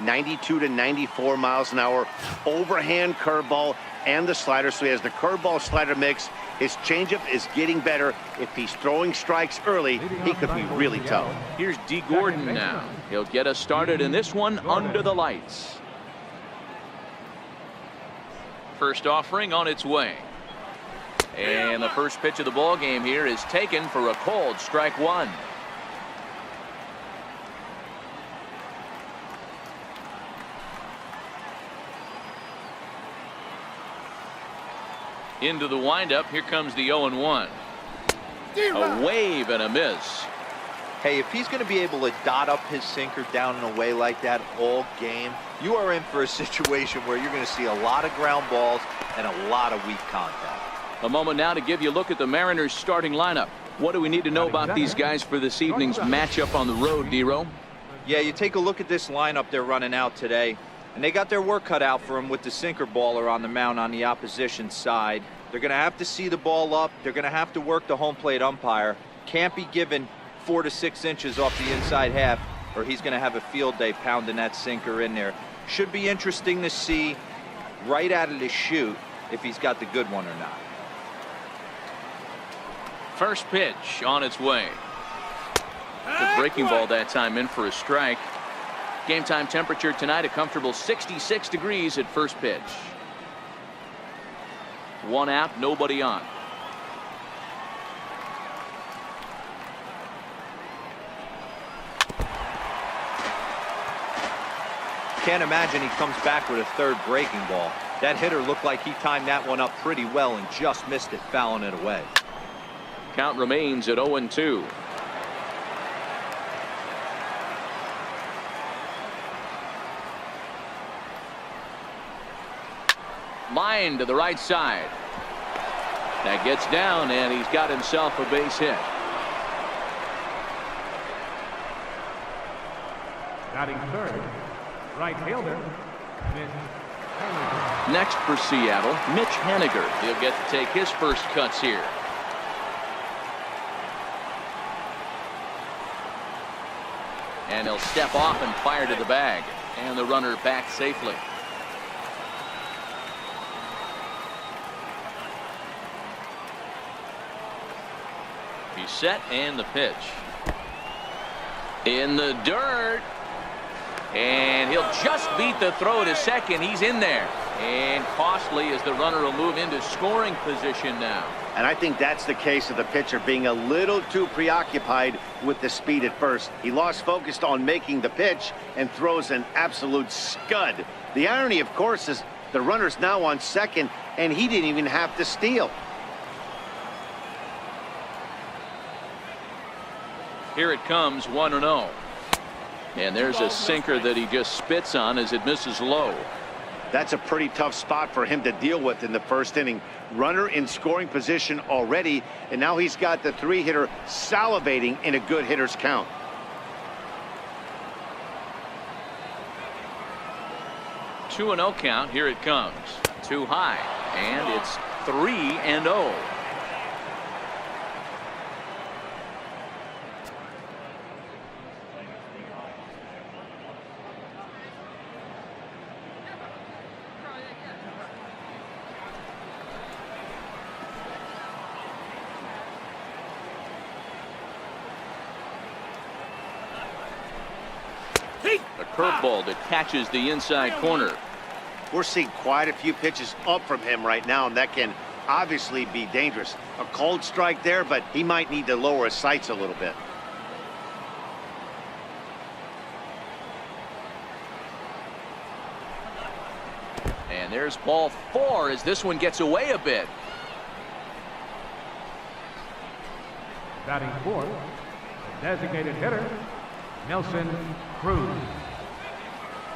92 to 94 miles an hour, overhand curveball, and the slider. So he has the curveball slider mix. His changeup is getting better. If he's throwing strikes early, he could be really tough. Here's D. Gordon now. He'll get us started in this one under the lights. First offering on its way. And the first pitch of the ball game here is taken for a cold strike one. Into the windup. Here comes the 0-1. A wave and a miss. Hey, if he's going to be able to dot up his sinker down and away like that all game, you are in for a situation where you're going to see a lot of ground balls and a lot of weak contact. A moment now to give you a look at the Mariners starting lineup. What do we need to know about these guys for this evening's matchup on the road, D-Row? Yeah, you take a look at this lineup they're running out today, and they got their work cut out for them with the sinker baller on the mound on the opposition side. They're going to have to see the ball up. They're going to have to work the home plate umpire. Can't be given 4 to 6 inches off the inside half, or he's going to have a field day pounding that sinker in there. Should be interesting to see right out of the chute if he's got the good one or not. First pitch on its way. The breaking ball that time in for a strike. Game time temperature tonight a comfortable 66 degrees at first pitch. One out, nobody on. Can't imagine he comes back with a third breaking ball. That hitter looked like he timed that one up pretty well and just missed it, fouling it away. Count remains at 0-2. Line to the right side. That gets down, and he's got himself a base hit. Batting third, right fielder, Mitch Haniger. Next for Seattle, Mitch Haniger. He'll get to take his first cuts here. And he'll step off and fire to the bag. And the runner back safely. He's set, and the pitch. In the dirt. And he'll just beat the throw to second. He's in there. And costly as the runner will move into scoring position now. And I think that's the case of the pitcher being a little too preoccupied with the speed at first. He lost focus on making the pitch and throws an absolute scud. The irony, of course, is the runner's now on second, and he didn't even have to steal. Here it comes, 1-0. And there's a sinker that he just spits on as it misses low. That's a pretty tough spot for him to deal with in the first inning. Runner in scoring position already, and now he's got the three-hitter salivating in a good hitter's count. Two 2-0 count. Here it comes. Too high, and it's 3-0. A curveball that catches the inside corner. We're seeing quite a few pitches up from him right now, and that can obviously be dangerous. A cold strike there, but he might need to lower his sights a little bit. And there's ball 4 as this one gets away a bit. Batting fourth, the designated hitter, Nelson Cruz.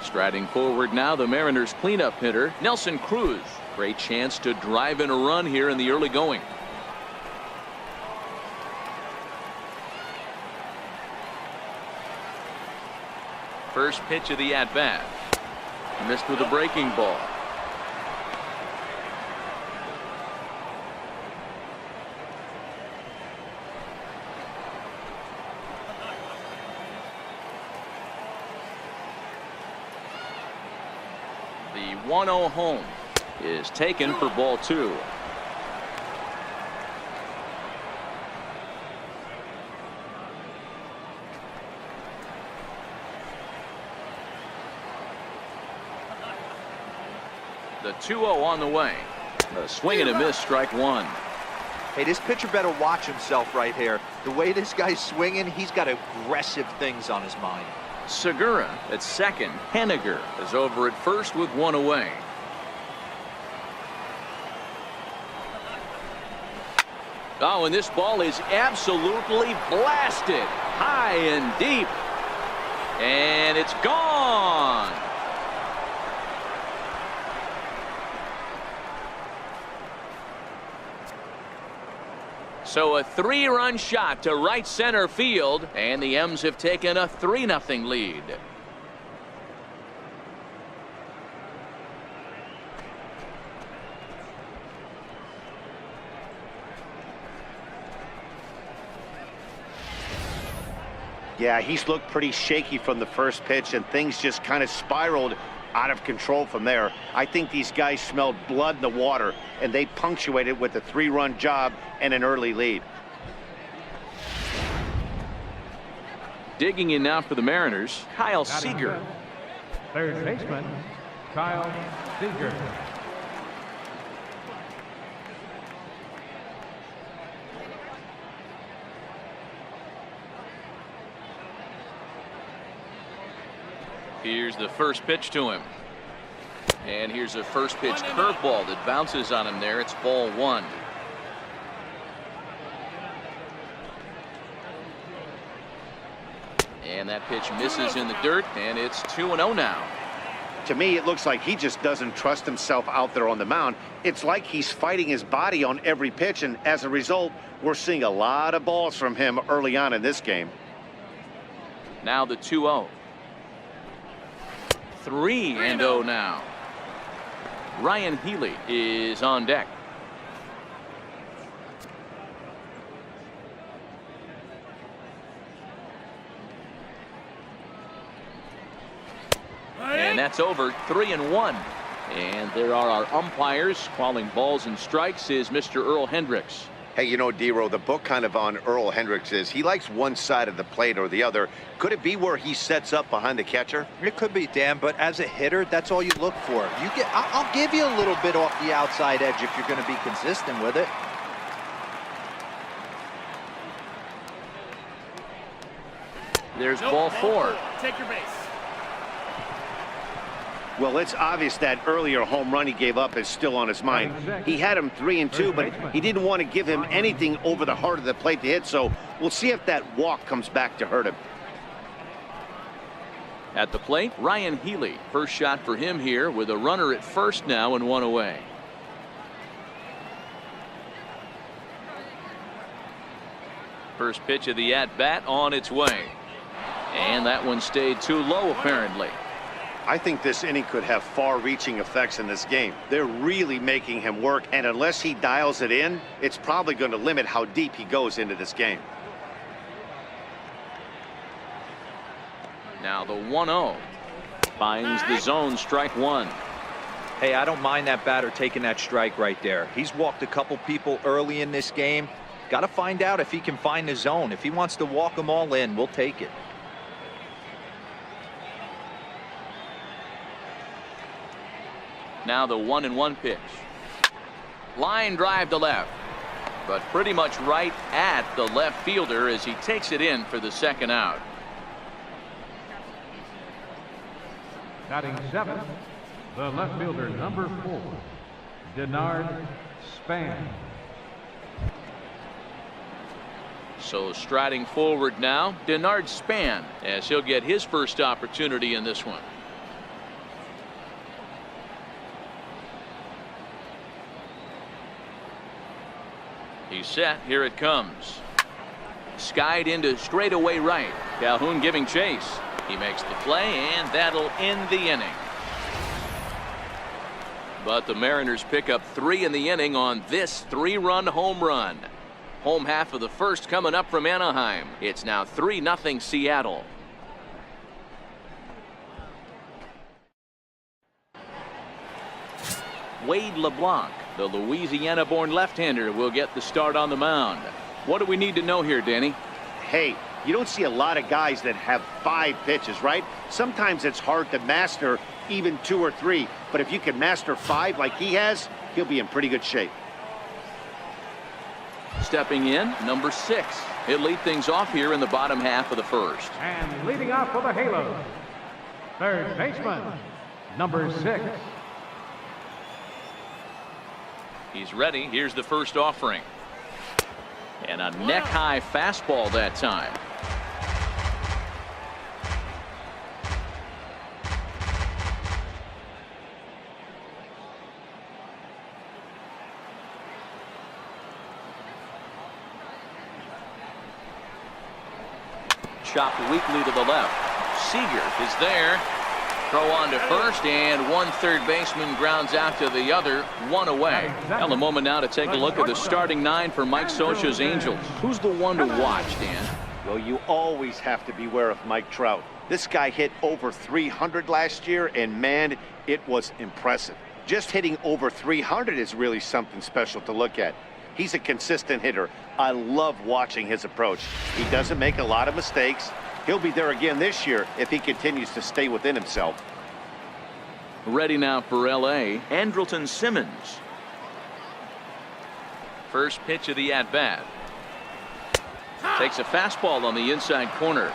Striding forward now, the Mariners cleanup hitter, Nelson Cruz. Great chance to drive in a run here in the early going. First pitch of the at-bat. Missed with a breaking ball. The 1-0 home is taken for ball 2. The 2-0 on the way. A swing and a miss, strike 1. Hey, this pitcher better watch himself right here. The way this guy's swinging, he's got aggressive things on his mind. Segura at second. Henniger is over at first with 1 away. Oh, and this ball is absolutely blasted high and deep. And it's gone. So a 3-run shot to right center field, and the M's have taken a 3-0 lead. Yeah, he's looked pretty shaky from the first pitch, and things just kind of spiraled out of control from there. I think these guys smelled blood in the water, and they punctuated with a 3-run job and an early lead. Digging in now for the Mariners, Kyle Seager. Third baseman, Kyle Seager. Here's the first pitch to him. And here's a first pitch curveball that bounces on him there. It's ball 1. And that pitch misses in the dirt, and it's 2-0 now. To me, it looks like he just doesn't trust himself out there on the mound. It's like he's fighting his body on every pitch, and as a result, we're seeing a lot of balls from him early on in this game. Now the 2-0. 3-0 now. Ryan Healy is on deck. And that's over. 3-1. And there are our umpires calling balls and strikes is Mr. Earl Hendricks. Hey, you know, D-Row, the book kind of on Earl Hendricks is he likes one side of the plate or the other. Could it be where he sets up behind the catcher? It could be, Dan, but as a hitter, that's all you look for. I'll give you a little bit off the outside edge if you're going to be consistent with it. There's ball 4. Take your base. Well, it's obvious that earlier home run he gave up is still on his mind. He had him 3-2, but he didn't want to give him anything over the heart of the plate to hit, so we'll see if that walk comes back to hurt him. At the plate, Ryan Healy. First shot for him here with a runner at first now and 1 away. First pitch of the at-bat on its way. And that one stayed too low apparently. I think this inning could have far-reaching effects in this game. They're really making him work, and unless he dials it in, it's probably going to limit how deep he goes into this game. Now the 1-0 finds the zone, strike 1. Hey, I don't mind that batter taking that strike right there. He's walked a couple people early in this game. Got to find out if he can find the zone. If he wants to walk them all in, we'll take it. Now the 1-1 pitch. Line drive to left, but pretty much right at the left fielder as he takes it in for the second out. Batting 7th, the left fielder, number 4, Denard Span. So striding forward now, Denard Span, as he'll get his first opportunity in this one. He's set. Here it comes. Skied into straightaway right. Calhoun giving chase. He makes the play, and that'll end the inning. But the Mariners pick up 3 in the inning on this 3-run home run. Home half of the first coming up from Anaheim. It's now 3-0 Seattle. Wade LeBlanc, the Louisiana-born left-hander, will get the start on the mound. What do we need to know here, Danny? Hey, you don't see a lot of guys that have 5 pitches, right? Sometimes it's hard to master even 2 or 3. But if you can master 5 like he has, he'll be in pretty good shape. Stepping in, number 6. He'll lead things off here in the bottom half of the first. And leading off for the Halos, third baseman, number 6. He's ready. Here's the first offering. And a neck-high fastball that time. Chopped weakly to the left. Seager is there. Throw on to first, and one third baseman grounds out to the other, 1 away. Now the moment now to take a look at the starting 9 for Mike Scioscia's Angels. Who's the one to watch, Dan? Well, you always have to beware of Mike Trout. This guy hit over 300 last year, and man, it was impressive. Just hitting over 300 is really something special to look at. He's a consistent hitter. I love watching his approach. He doesn't make a lot of mistakes. He'll be there again this year if he continues to stay within himself. Ready now for L.A., Andrelton Simmons. First pitch of the at-bat. Takes a fastball on the inside corner.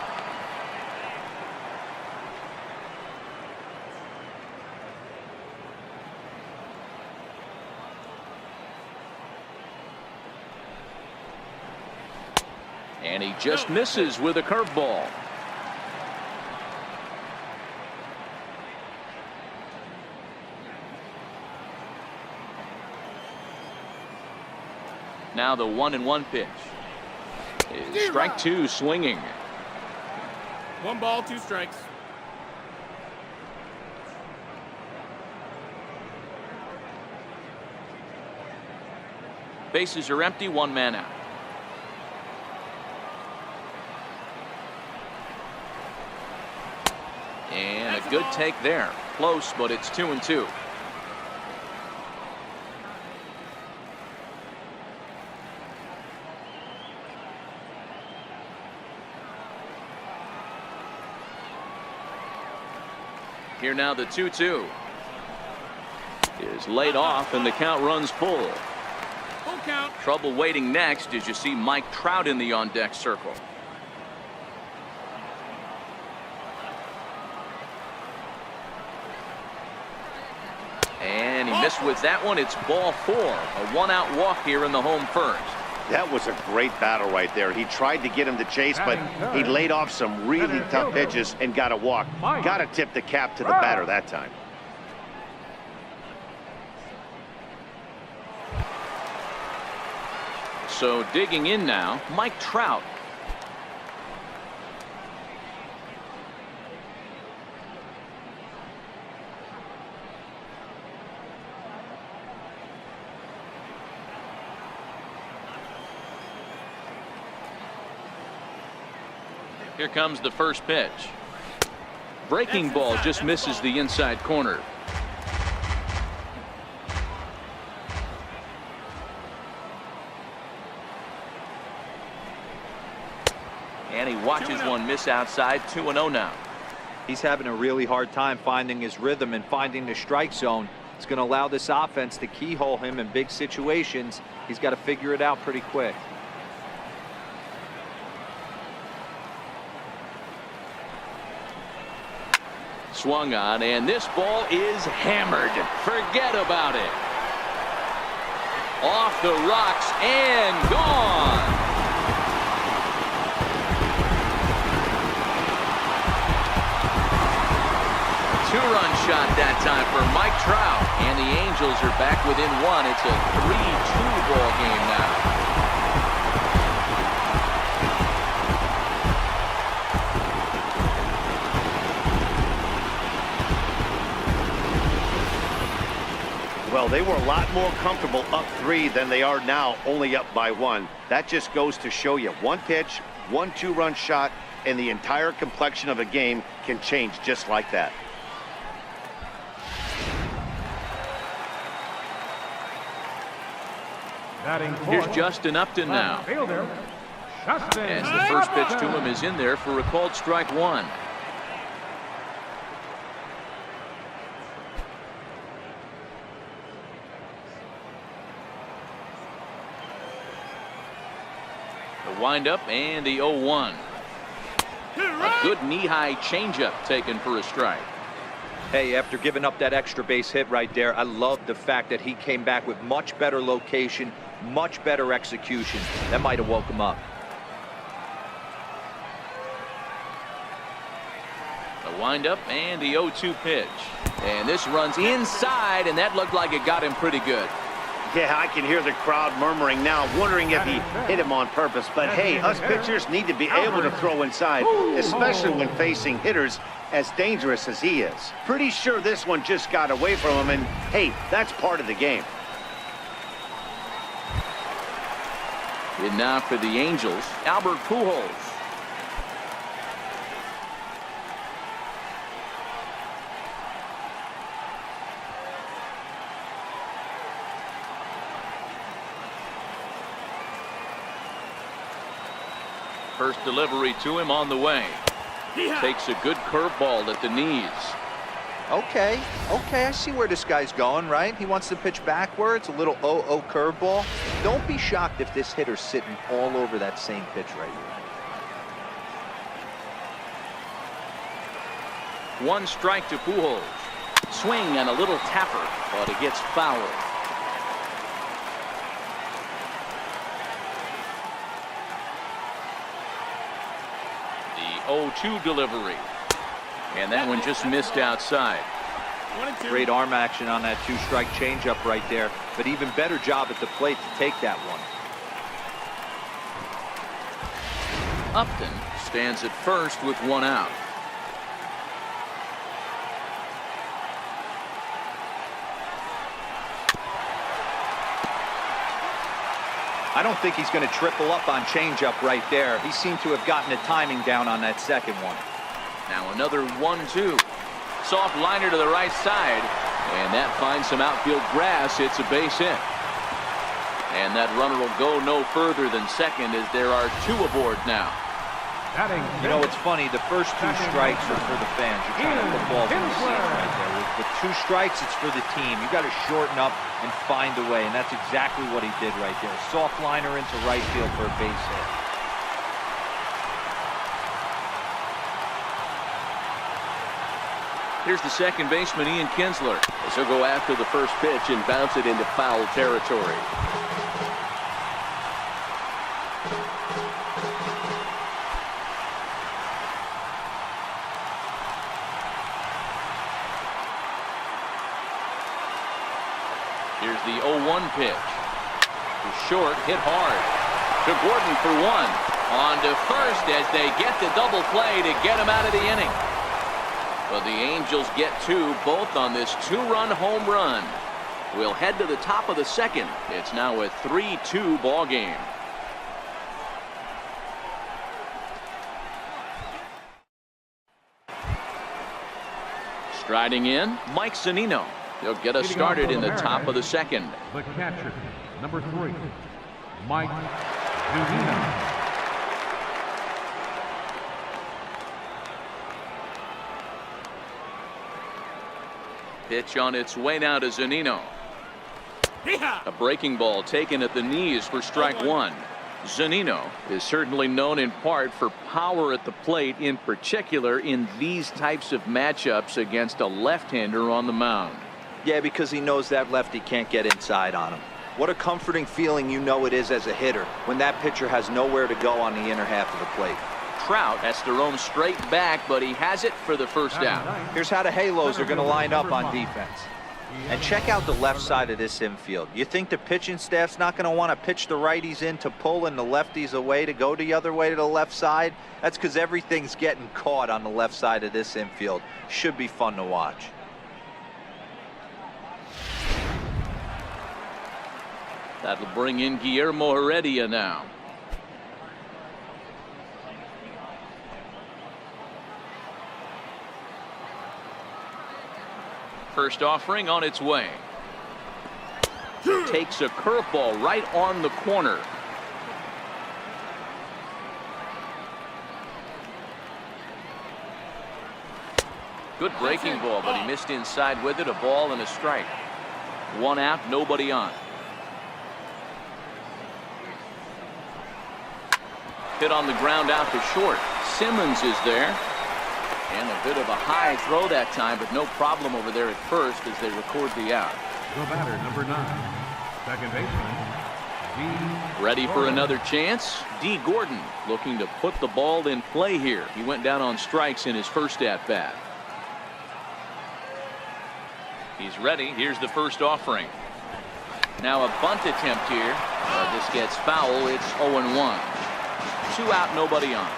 And he just misses with a curveball. Now the 1-1 pitch. Is strike 2 swinging. 1 ball, 2 strikes. Bases are empty, 1 man out. And a good take there. Close, but it's 2-2. Here now the 2-2 is laid off, and the count runs full. Full count. Trouble waiting next as you see Mike Trout in the on-deck circle. And he missed with that one. It's ball 4. A 1-out walk here in the home first. That was a great battle right there. He tried to get him to chase, but he laid off some really tough pitches and got a walk. Got to tip the cap to the batter that time. So digging in now, Mike Trout. Here comes the first pitch. Breaking ball just misses the inside corner. And he watches one miss outside. 2-0 now. He's having a really hard time finding his rhythm and finding the strike zone. It's going to allow this offense to keyhole him in big situations. He's got to figure it out pretty quick. Swung on, and this ball is hammered. Forget about it. Off the rocks and gone. Two-run shot that time for Mike Trout, and the Angels are back within 1. It's a 3-2 ball game now. Well, they were a lot more comfortable up 3 than they are now, only up by 1. That just goes to show you 1 pitch, 1 2-run shot, and the entire complexion of a game can change just like that. Batting Here's fourth, Justin Upton now. left fielder, Justin. As the first pitch to him is in there for a called strike one. The windup and the 0-1. A good knee-high changeup taken for a strike. Hey, after giving up that extra base hit right there, I love the fact that he came back with much better location, much better execution. That might have woke him up. The windup and the 0-2 pitch. And this runs inside, and that looked like it got him pretty good. Yeah, I can hear the crowd murmuring now, wondering if he hit him on purpose. But hey, us pitchers need to be able to throw inside, especially when facing hitters as dangerous as he is. Pretty sure this one just got away from him, and hey, that's part of the game. And now for the Angels, Albert Pujols. First delivery to him on the way. Takes a good curveball at the knees. Okay, I see where this guy's going, right? He wants to pitch backwards, a little 0-0 curveball. Don't be shocked if this hitter's sitting all over that same pitch right here. One strike to Pujols. Swing and a little tapper, but it gets fouled. The 0-2 delivery. And that one just missed outside. 1-2. Great arm action on that two-strike changeup right there, but even better job at the plate to take that one. Upton stands at first with one out. I don't think he's going to triple up on changeup right there. He seemed to have gotten the timing down on that second one. Now another 1-2. Soft liner to the right side, and that finds some outfield grass. It's a base hit. And that runner will go no further than second as there are two aboard now. You know, it's funny, the first two strikes are for the fans. You're trying to put balls in the seats right there. With two strikes, it's for the team. You got to shorten up and find a way, and that's exactly what he did right there. Soft liner into right field for a base hit. Here's the second baseman, Ian Kinsler, as he'll go after the first pitch and bounce it into foul territory. Here's the 0-1 pitch. Short, hit hard. To Gordon for one. On to first as they get the double play to get him out of the inning. But the Angels get two, both on this two-run home run. We'll head to the top of the second. It's now a 3-2 ball game. Striding in, Mike Zunino. He'll get us started in the top of the second. The catcher, number 3, Mike Zunino. Pitch on its way now to Zunino. A breaking ball taken at the knees for strike one. Zunino is certainly known in part for power at the plate, in particular in these types of matchups against a left-hander on the mound. Yeah, because he knows that lefty can't get inside on him. What a comforting feeling you know it is as a hitter when that pitcher has nowhere to go on the inner half of the plate. Trout has to roam straight back, but he has it for the first out. Here's how the Halos are going to line up on defense. And check out the left side of this infield. You think the pitching staff's not going to want to pitch the righties in to pull and the lefties away to go the other way to the left side? That's because everything's getting caught on the left side of this infield. Should be fun to watch. That'll bring in Guillermo Heredia now. First offering on its way. Takes a curveball right on the corner. Good breaking ball, but he missed inside with it. A ball and a strike. 1 out, nobody on. Hit on the ground out to short. Simmons is there. And a bit of a high throw that time, but no problem over there at first as they record the out. The batter, number 9, second baseman, D. Ready for another chance? D. Gordon looking to put the ball in play here. He went down on strikes in his first at-bat. He's ready. Here's the first offering. Now a bunt attempt here. This gets foul. It's 0-1. 2 out, nobody on.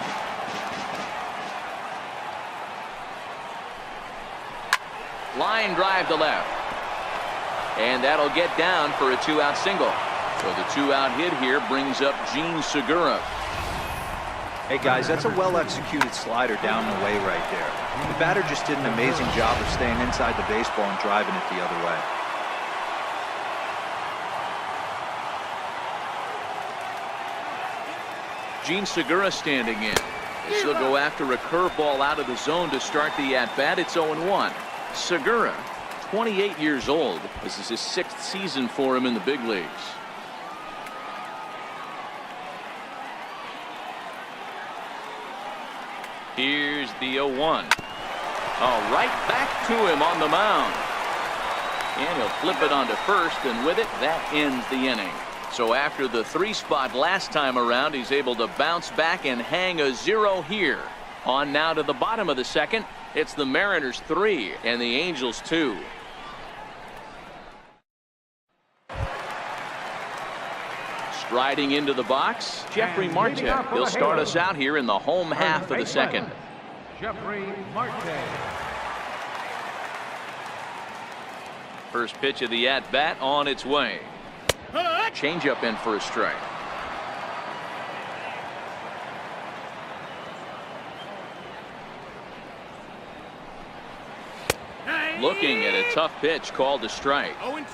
Line drive to left. And that'll get down for a 2-out single. So the 2-out hit here brings up Gene Segura. Hey guys, that's a well-executed slider down the way right there. The batter just did an amazing job of staying inside the baseball and driving it the other way. Gene Segura standing in. This will go after a curveball out of the zone to start the at-bat. It's 0-1. Segura, 28 years old. This is his 6th season for him in the big leagues. Here's the 0-1. Oh, right back to him on the mound. And he'll flip it onto first, and with it, that ends the inning. So after the 3 spot last time around, he's able to bounce back and hang a 0 here. On now to the bottom of the second. It's the Mariners 3 and the Angels 2. Striding into the box, Jeffrey Marte. He'll start us out here in the home half of the second. Jeffrey Marte. First pitch of the at-bat on its way. Changeup in for a strike. Looking at a tough pitch called a strike. 0-2.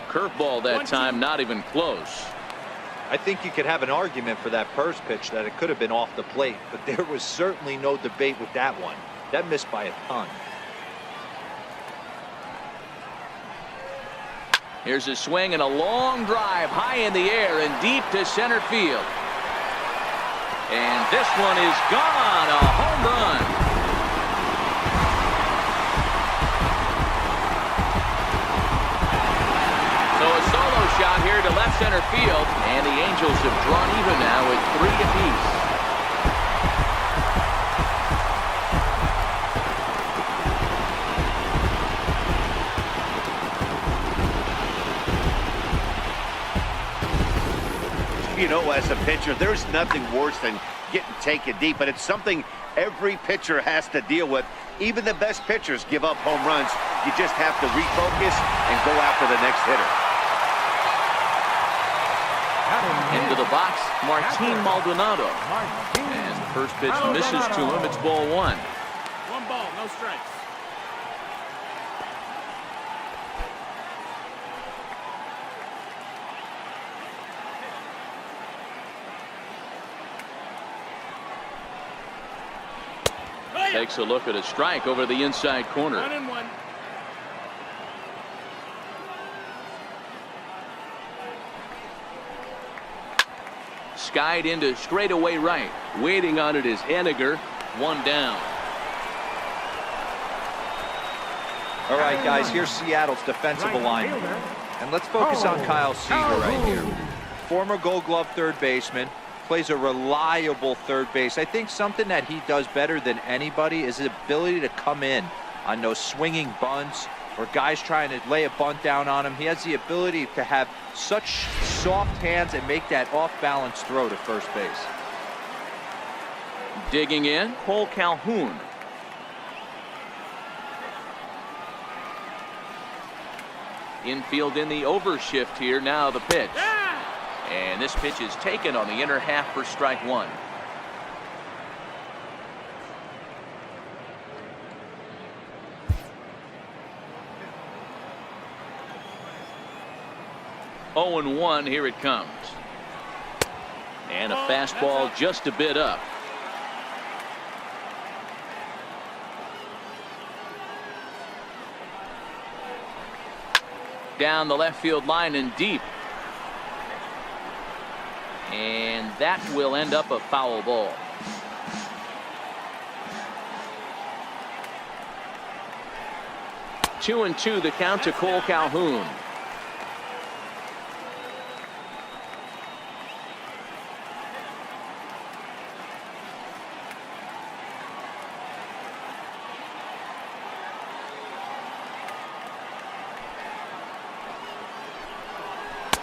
Curveball that time, not even close. I think you could have an argument for that first pitch that it could have been off the plate, but there was certainly no debate with that one. That missed by a ton. Here's a swing and a long drive high in the air and deep to center field. And this one is gone. A home run. So a solo shot here to left center field, and the Angels have drawn even now at 3 apiece. You know, as a pitcher, there's nothing worse than getting taken deep, but it's something every pitcher has to deal with. Even the best pitchers give up home runs. You just have to refocus and go after the next hitter. Into the box, Martin Maldonado. And the first pitch misses to him. It's ball 1. 1 ball, no strikes. Takes a look at a strike over the inside corner. 1-1. Skied into straightaway right. Waiting on it is Henniger. 1 down. All right, guys, here's Seattle's defensive alignment. And let's focus on Kyle Seager right here. Former Gold Glove third baseman. Plays a reliable third base. I think something that he does better than anybody is his ability to come in on those swinging bunts or guys trying to lay a bunt down on him. He has the ability to have such soft hands and make that off-balance throw to first base. Digging in, Cole Calhoun. Infield in the overshift here. Now the pitch. And this pitch is taken on the inner half for strike one. Oh and 1, here it comes. And a fastball just a bit up. Down the left field line and deep. And that will end up a foul ball. Two and two, the count to Cole Calhoun.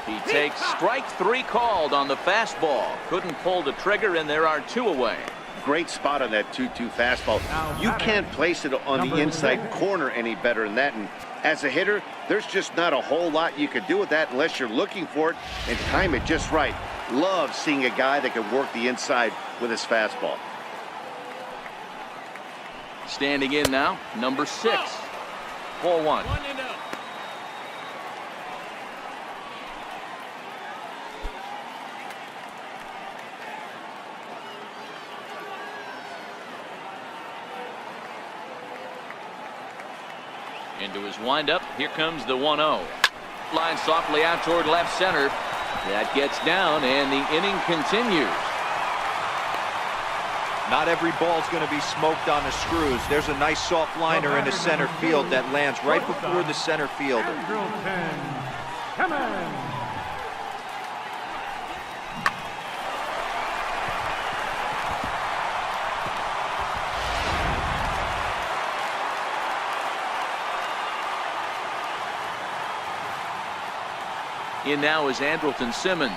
He takes strike three called on the fastball. Couldn't pull the trigger, and there are two away. Great spot on that 2-2 fastball. You can't place it on the inside corner any better than that. And as a hitter, there's just not a whole lot you could do with that unless you're looking for it and time it just right. Love seeing a guy that can work the inside with his fastball. Standing in now, number 6. 4-1. Into his windup. Here comes the 1-0. Line softly out toward left center. That gets down, and the inning continues. Not every ball's going to be smoked on the screws. There's a nice soft liner in the center field that lands right before the center fielder. Come on. In now is Andrelton Simmons,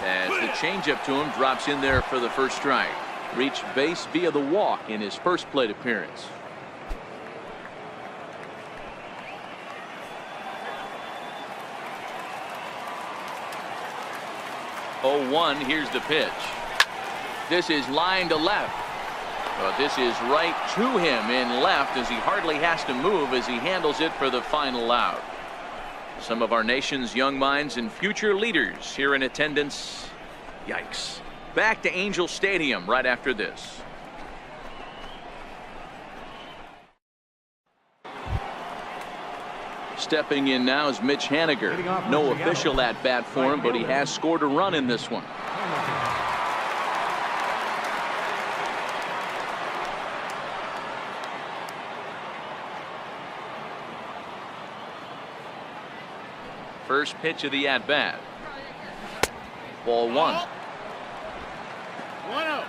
as the changeup to him drops in there for the first strike. Reached base via the walk in his first plate appearance. Oh, 1, here's the pitch. This is line to left. But this is right to him in left, as he hardly has to move as he handles it for the final out. Some of our nation's young minds and future leaders here in attendance. Yikes. Back to Angel Stadium right after this. Stepping in now is Mitch Haniger. No official at bat for him, but he has scored a run in this one. First pitch of the at-bat. Ball 1. 1-0.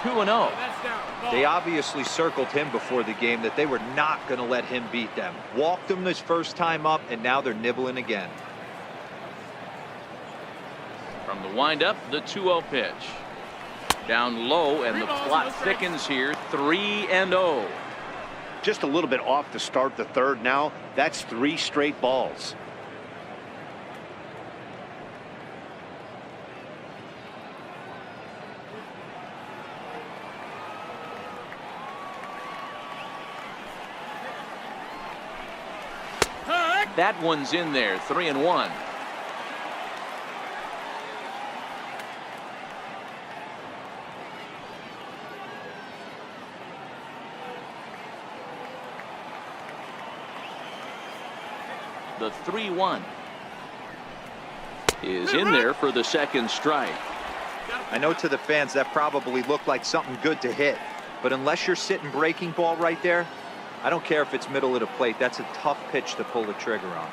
Two and 0. They obviously circled him before the game that they were not going to let him beat them. Walked him this first time up, and now they're nibbling again. From the windup, the 2-0 pitch. Down low, and the plot thickens here. 3-0. Just a little bit off to start the third now. That's 3 straight balls. That one's in there. 3-1. The 3-1 is in there for the second strike. I know to the fans that probably looked like something good to hit, but unless you're sitting breaking ball right there, I don't care if it's middle of the plate. That's a tough pitch to pull the trigger on.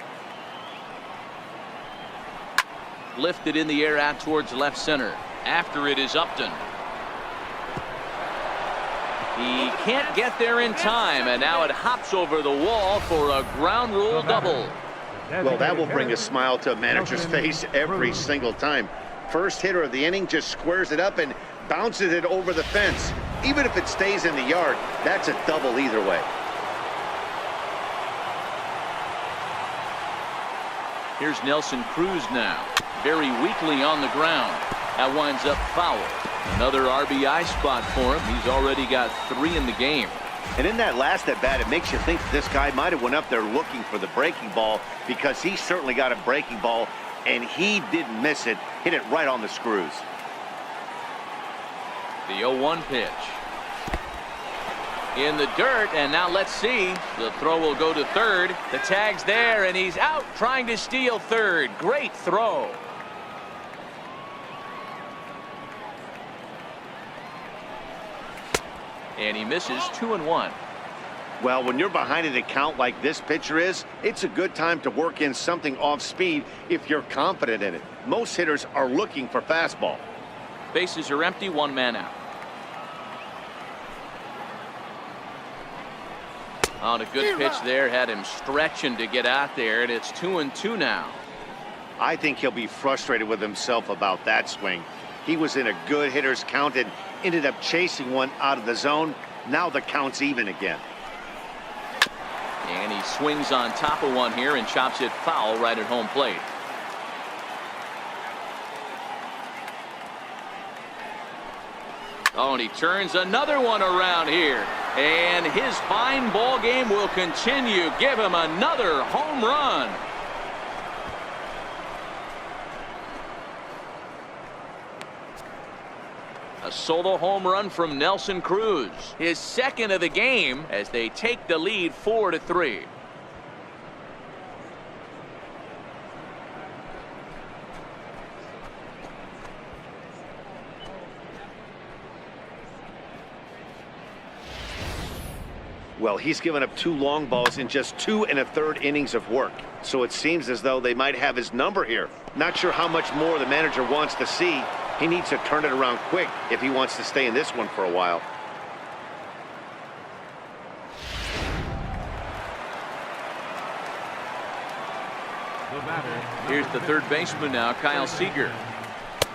Lifted in the air out towards left center. After it is Upton. He can't get there in time, and now it hops over the wall for a ground rule double. Well, that will bring a smile to a manager's face every single time. First hitter of the inning just squares it up and bounces it over the fence. Even if it stays in the yard, that's a double either way. Here's Nelson Cruz now. Very weakly on the ground. That winds up foul. Another RBI spot for him. He's already got 3 in the game. And in that last at bat, it makes you think that this guy might have went up there looking for the breaking ball, because he certainly got a breaking ball, and he didn't miss it. Hit it right on the screws. The 0-1 pitch. In the dirt, and now let's see. The throw will go to third. The tag's there, and he's out trying to steal third. Great throw. And he misses 2-1. Well, when you're behind an account like this pitcher is, it's a good time to work in something off speed if you're confident in it. Most hitters are looking for fastball. Bases are empty, 1 man out. On a good pitch there, had him stretching to get out there, and it's 2-2 now. I think he'll be frustrated with himself about that swing. He was in a good hitter's count and ended up chasing one out of the zone. Now the count's even again. And he swings on top of one here and chops it foul right at home plate. Oh, and he turns another one around here. And his fine ball game will continue. Give him another home run. A solo home run from Nelson Cruz. His second of the game as they take the lead 4-3. Well, he's given up 2 long balls in just 2 1/3 innings of work. So it seems as though they might have his number here. Not sure how much more the manager wants to see. He needs to turn it around quick if he wants to stay in this one for a while. Here's the third baseman now, Kyle Seager.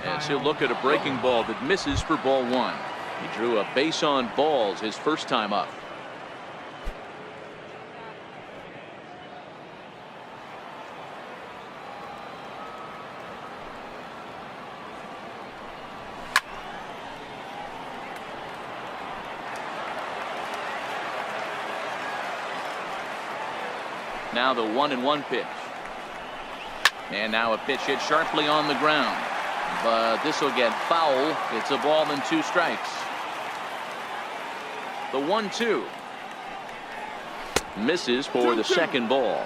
As he'll look at a breaking ball that misses for ball 1. He drew a base on balls his first time up. Now the 1-1 pitch. And now a pitch hit sharply on the ground. But this will get foul. It's a ball and 2 strikes. The 1-2. Misses for the second ball.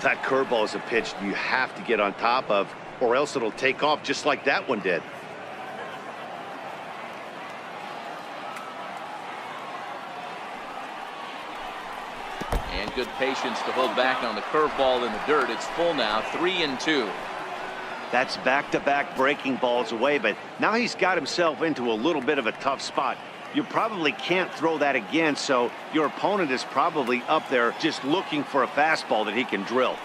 That curveball is a pitch you have to get on top of, or else it'll take off just like that one did. And good patience to hold back on the curveball in the dirt. It's full now, 3-2. That's back-to-back breaking balls away, but now he's got himself into a little bit of a tough spot. You probably can't throw that again, so your opponent is probably up there just looking for a fastball that he can drill.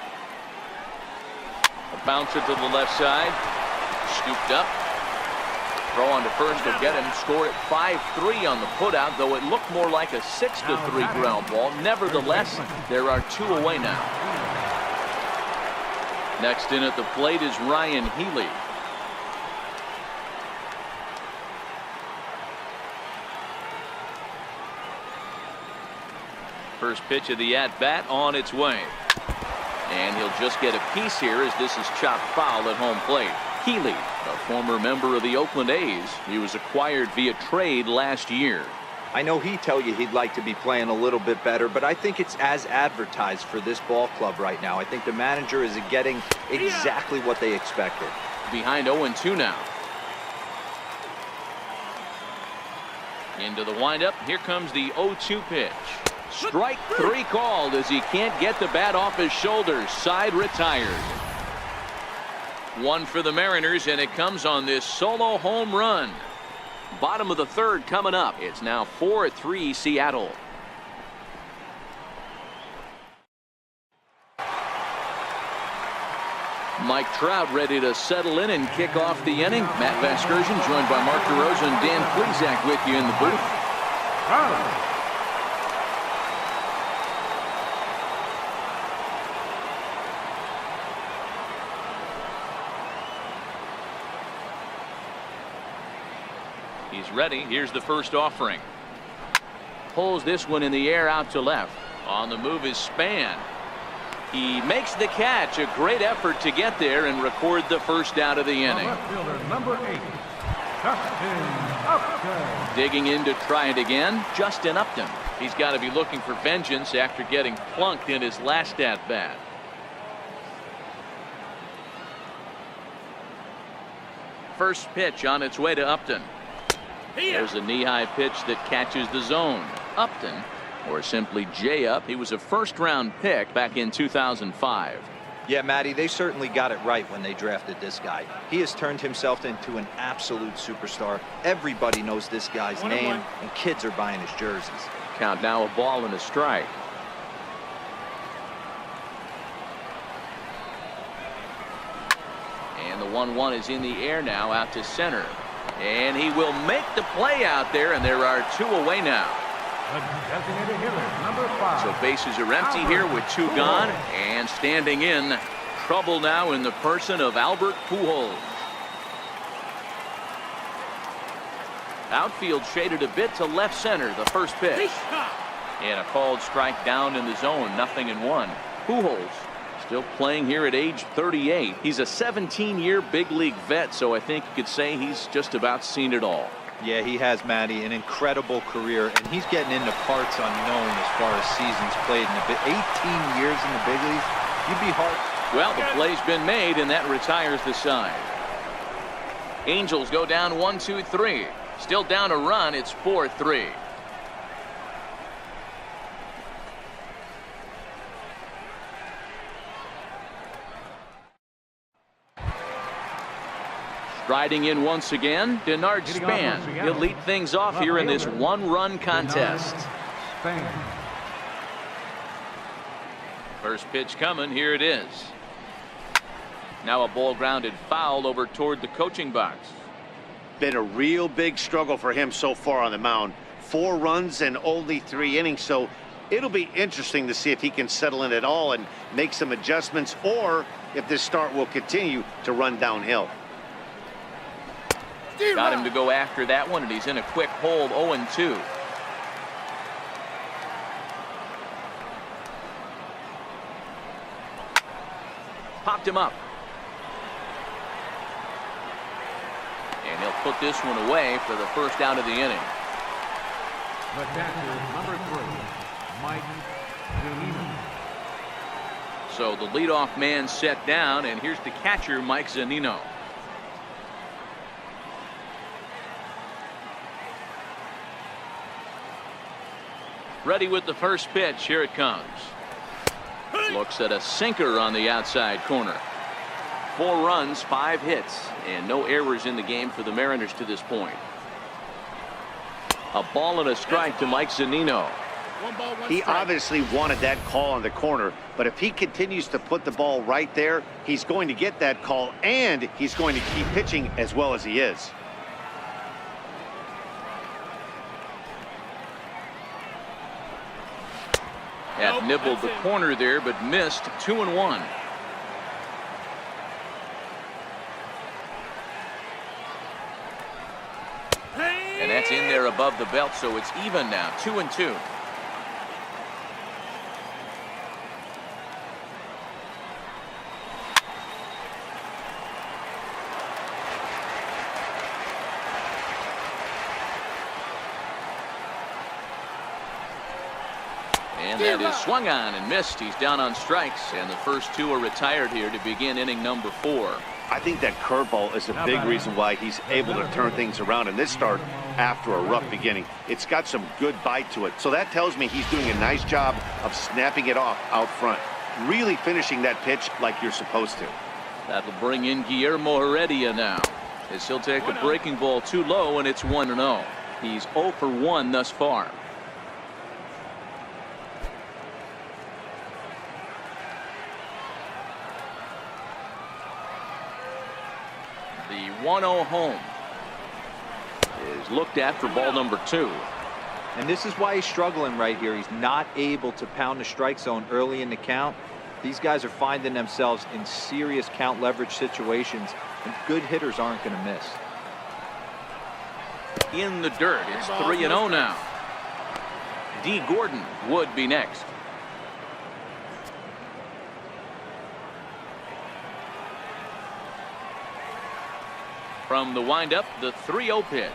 A bouncer to the left side. Scooped up. Throw on to first will get him. Score at 5-3 on the putout, though it looked more like a 6-3 ground ball. Nevertheless, there are 2 away now. Next in at the plate is Ryan Healy. First pitch of the at-bat on its way. And he'll just get a piece here as this is chopped foul at home plate. Healy, a former member of the Oakland A's. He was acquired via trade last year. I know he'd tell you he'd like to be playing a little bit better, but I think it's as advertised for this ball club right now. I think the manager is getting exactly what they expected. Behind 0-2 now. Into the windup. Here comes the 0-2 pitch. Strike 3 called as he can't get the bat off his shoulders. Side retired. 1 for the Mariners, and it comes on this solo home run. Bottom of the third coming up. It's now 4-3 Seattle. Mike Trout ready to settle in and kick off the inning. Matt Vasgersian joined by Mark DeRosa and Dan Plesac with you in the booth. He's ready. Here's the first offering. Pulls this one in the air out to left. On the move is Span. He makes the catch. A great effort to get there and record the first out of the inning. Left fielder, number 8, Justin Upton. Digging in to try it again, Justin Upton. He's got to be looking for vengeance after getting plunked in his last at bat. First pitch on its way to Upton. There's a knee-high pitch that catches the zone. Upton, or simply J-Up, he was a first-round pick back in 2005. Yeah, Matty, they certainly got it right when they drafted this guy. He has turned himself into an absolute superstar. Everybody knows this guy's name, and kids are buying his jerseys. Count now, a ball and a strike. And the 1-1 is in the air now out to center. And he will make the play out there, and there are 2 away now. The designated hitter, number 5. So bases are empty here with 2 gone, and standing in, trouble now in the person of Albert Pujols. Outfield shaded a bit to left center, the first pitch. And a called strike down in the zone, 0-1. Pujols still playing here at age 38. He's a 17-year big league vet, so I think you could say he's just about seen it all. Yeah, he has, Matty, an incredible career, and he's getting into parts unknown as far as seasons played in the 18 years in the big leagues. You'd be hard. Well, the play's been made, and that retires the side. Angels go down 1-2-3. Still down a run. It's 4-3. Striding in once again, Denard Span. He'll lead things off here in this 1-run contest. First pitch coming. Here it is. Now a ball grounded foul over toward the coaching box. Been a real big struggle for him so far on the mound. 4 runs and only 3 innings, so it'll be interesting to see if he can settle in at all and make some adjustments, or if this start will continue to run downhill. Got him to go after that one, and he's in a quick hold. 0-2. Popped him up. And he'll put this one away for the first out of the inning. The catcher, number 3, Mike Zunino. So the leadoff man set down, and here's the catcher, Mike Zunino. Ready with the first pitch. Here it comes. Looks at a sinker on the outside corner. 4 runs, 5 hits, and no errors in the game for the Mariners to this point. A ball and a strike to Mike Zunino. He obviously wanted that call on the corner, but if he continues to put the ball right there, he's going to get that call, and he's going to keep pitching as well as he is. Had nibbled the corner there, but missed. 2-1. And that's in there above the belt, so it's even now. 2-2. And that is swung on and missed. He's down on strikes, and the first 2 are retired here to begin inning number 4. I think that curveball is a big reason why he's able to turn things around in this start after a rough beginning. It's got some good bite to it, so that tells me he's doing a nice job of snapping it off out front, really finishing that pitch like you're supposed to. That'll bring in Guillermo Heredia now, as he'll take a breaking ball too low, and it's 1-0. He's 0 for 1 thus far. The 1-0 home is looked at for ball number 2. And this is why he's struggling right here. He's not able to pound the strike zone early in the count. These guys are finding themselves in serious count leverage situations, and good hitters aren't going to miss. in the dirt. It's 3-0 now. D. Gordon would be next. From the windup, the 3-0 pitch.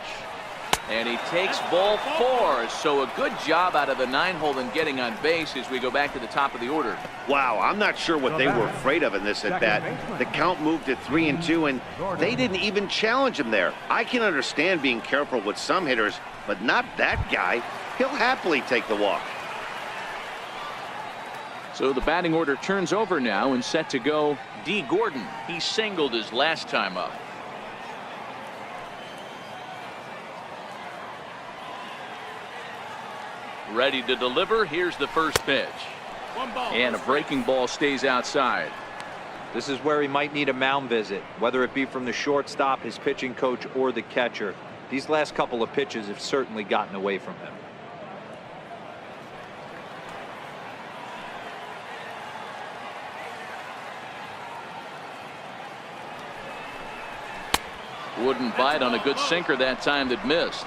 And he takes ball 4. So a good job out of the 9-hole in getting on base as we go back to the top of the order. Wow, I'm not sure what they were afraid of in this at bat. The count moved to 3-2, and they didn't even challenge him there. I can understand being careful with some hitters, but not that guy. He'll happily take the walk. So the batting order turns over now and set to go D. Gordon. He singled his last time up. Ready to deliver. Here's the first pitch. And a breaking ball stays outside. This is where he might need a mound visit, whether it be from the shortstop, his pitching coach, or the catcher. These last couple of pitches have certainly gotten away from him. Wouldn't bite on a good sinker that time that missed.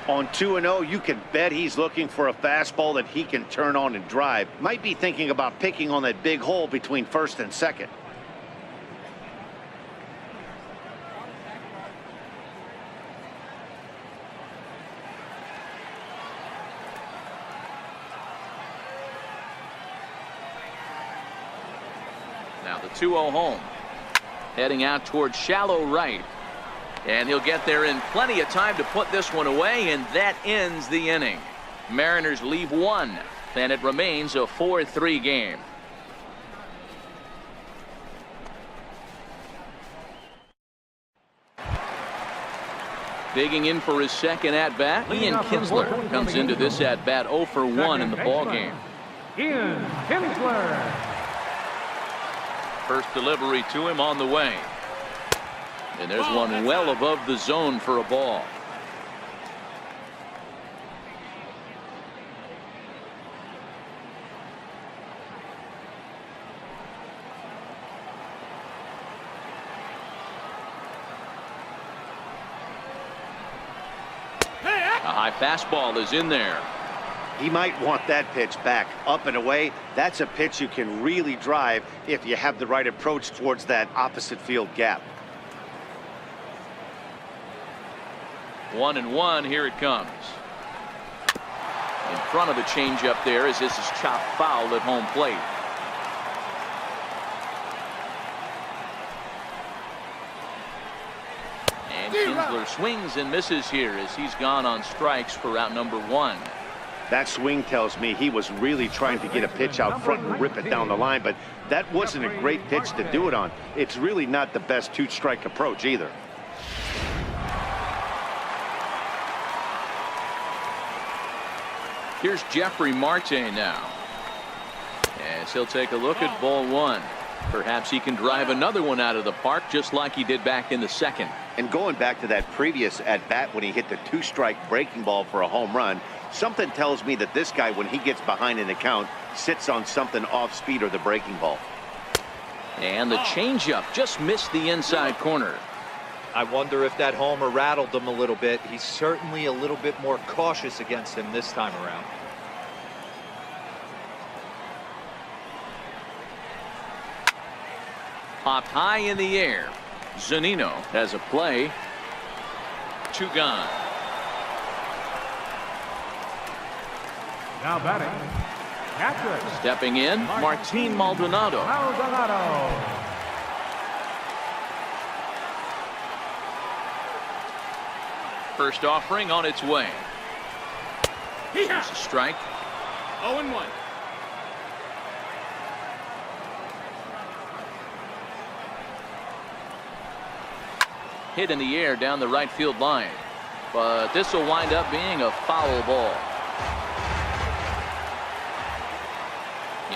On 2-0, you can bet he's looking for a fastball that he can turn on and drive. Might be thinking about picking on that big hole between first and second. Now the 2-0 home. Heading out towards shallow right. And he'll get there in plenty of time to put this one away, and that ends the inning. Mariners leave 1, and it remains a 4-3 game. Digging in for his second at-bat, Ian Kinsler comes into this at-bat 0 for 1 in the ballgame. Ian Kinsler. First delivery to him on the way. And there's one well above the zone for a ball. A high fastball is in there. He might want that pitch back, up and away. That's a pitch you can really drive if you have the right approach towards that opposite field gap. 1-1, here it comes. In front of the changeup there as this is chopped foul at home plate. And Kinsler swings and misses here as he's gone on strikes for out number 1. That swing tells me he was really trying to get a pitch out front and rip it down the line, but that wasn't a great pitch to do it on. It's really not the best two-strike approach either. Here's Jeffrey Marte now. As he'll take a look at ball 1. Perhaps he can drive another one out of the park just like he did back in the second. And going back to that previous at-bat when he hit the two-strike breaking ball for a home run, something tells me that this guy, when he gets behind in the count, sits on something off speed or the breaking ball. And the changeup just missed the inside corner. I wonder if that homer rattled him a little bit. He's certainly a little bit more cautious against him this time around. Popped high in the air. Zunino has a play. 2 gone. Now batting, catcher. Stepping in, Martin Maldonado. First offering on its way. Here's a strike. 0-1. Hit in the air down the right field line. But this will wind up being a foul ball.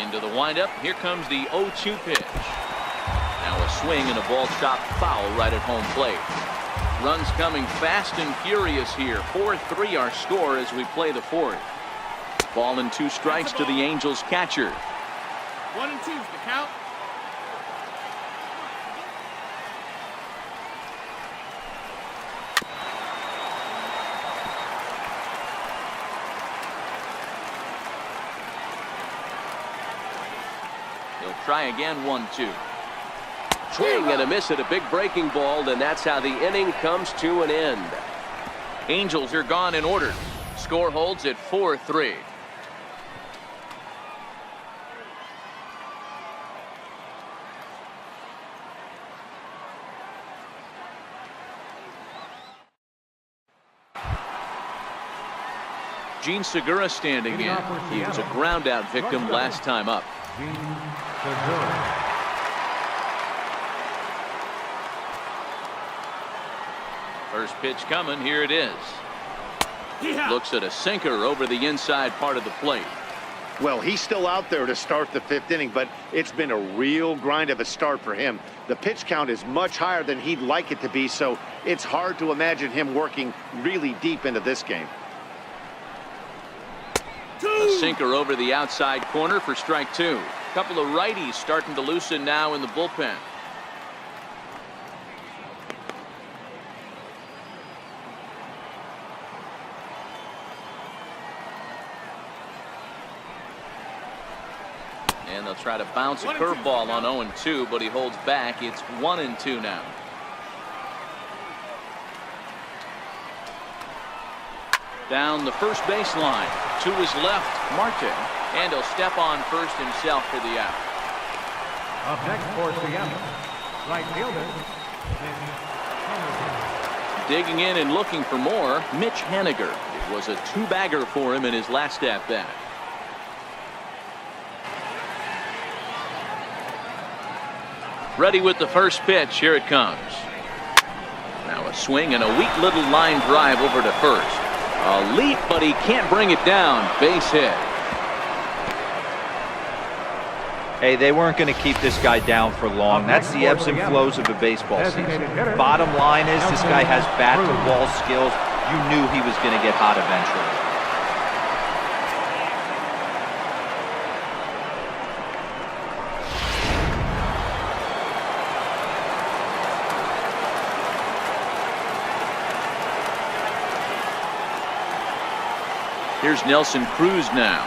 Into the windup. Here comes the 0-2 pitch. Now a swing and a ball chopped foul right at home plate. Runs coming fast and furious here. 4-3 our score as we play the 4th. Ball and 2 strikes to the Angels catcher. 1-2's the count. He'll try again, 1-2. Swing and a miss at a big breaking ball, and that's how the inning comes to an end. Angels are gone in order. Score holds at 4-3. Gene Segura standing in. He was a ground out victim last time up. First pitch coming. Here it is. Looks at a sinker over the inside part of the plate. Well, he's still out there to start the 5th inning, but it's been a real grind of a start for him. The pitch count is much higher than he'd like it to be, so it's hard to imagine him working really deep into this game. A sinker over the outside corner for strike 2. Couple of righties starting to loosen now in the bullpen. And they'll try to bounce a curveball on 0-2, but he holds back. It's 1-2 now. Down the first baseline. To his left, Marte. And he'll step on first himself for the out. Up next for Seattle, right fielder, Digging in and looking for more, Mitch Haniger. It was a 2-bagger for him in his last at-bat. Ready with the first pitch. Here it comes. Now a swing and a weak little line drive over to first. A leap, but he can't bring it down. Base hit. Hey, they weren't going to keep this guy down for long. That's the ebbs and flows of a baseball season. Bottom line is this guy has bat-to-ball skills. You knew he was going to get hot eventually. Here's Nelson Cruz now,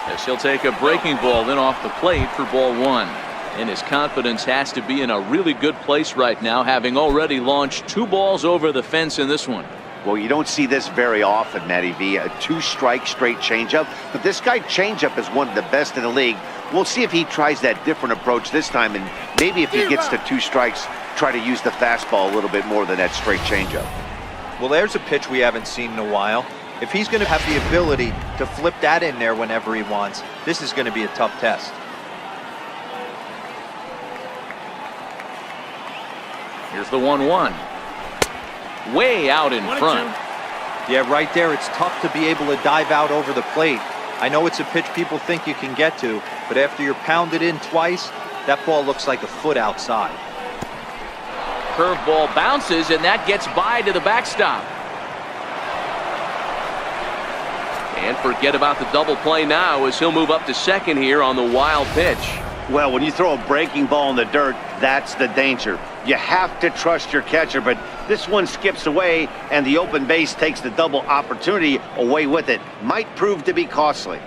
as he'll take a breaking ball in off the plate for ball 1. And his confidence has to be in a really good place right now, having already launched 2 balls over the fence in this one. Well, you don't see this very often, Matty V. A 2-strike straight changeup. But this guy changeup is one of the best in the league. We'll see if he tries that different approach this time. And maybe if he gets to 2 strikes, try to use the fastball a little bit more than that straight changeup. Well, there's a pitch we haven't seen in a while. If he's going to have the ability to flip that in there whenever he wants, this is going to be a tough test. Here's the 1-1. Way out in front. Yeah, right there. It's tough to be able to dive out over the plate. I know it's a pitch people think you can get to, but after you're pounded in twice, that ball looks like a foot outside. Curveball bounces, and that gets by to the backstop. And forget about the double play now, as he'll move up to second here on the wild pitch. Well, when you throw a breaking ball in the dirt, that's the danger. You have to trust your catcher, but this one skips away, and the open base takes the double opportunity away with it. Might prove to be costly.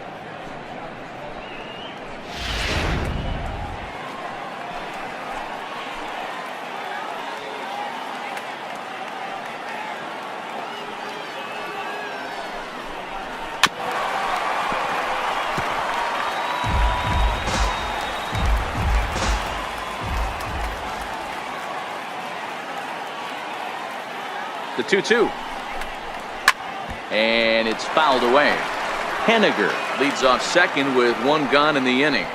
The 2-2. And it's fouled away. Haniger leads off second with 1 gone in the inning.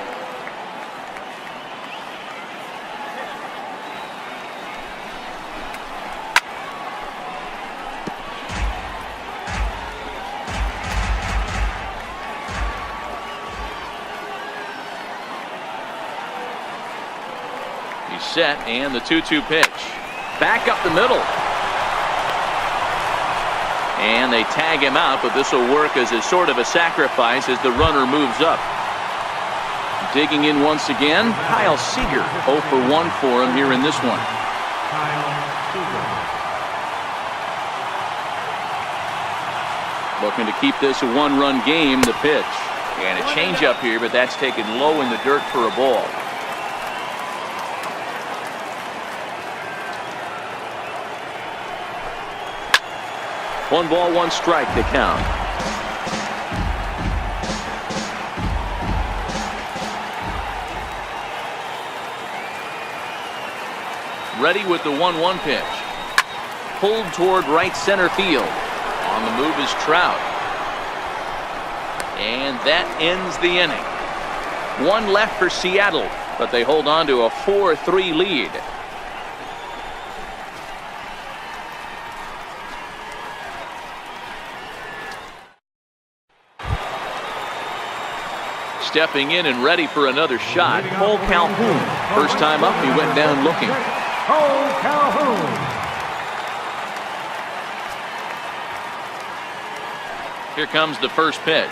He's set, and the 2-2 pitch. Back up the middle. And they tag him out, but this will work as a sort of a sacrifice as the runner moves up. Digging in once again, Kyle Seager. 0 for 1 for him here in this one. Looking to keep this a 1-run game, the pitch. And a changeup here, but that's taken low in the dirt for a ball. 1 ball, 1 strike to count. Ready with the 1-1 pitch. Pulled toward right center field. On the move is Trout. And that ends the inning. 1 left for Seattle, but they hold on to a 4-3 lead. Stepping in and ready for another shot, Cole Calhoun. First time up, he went down looking. Cole Calhoun. Here comes the first pitch.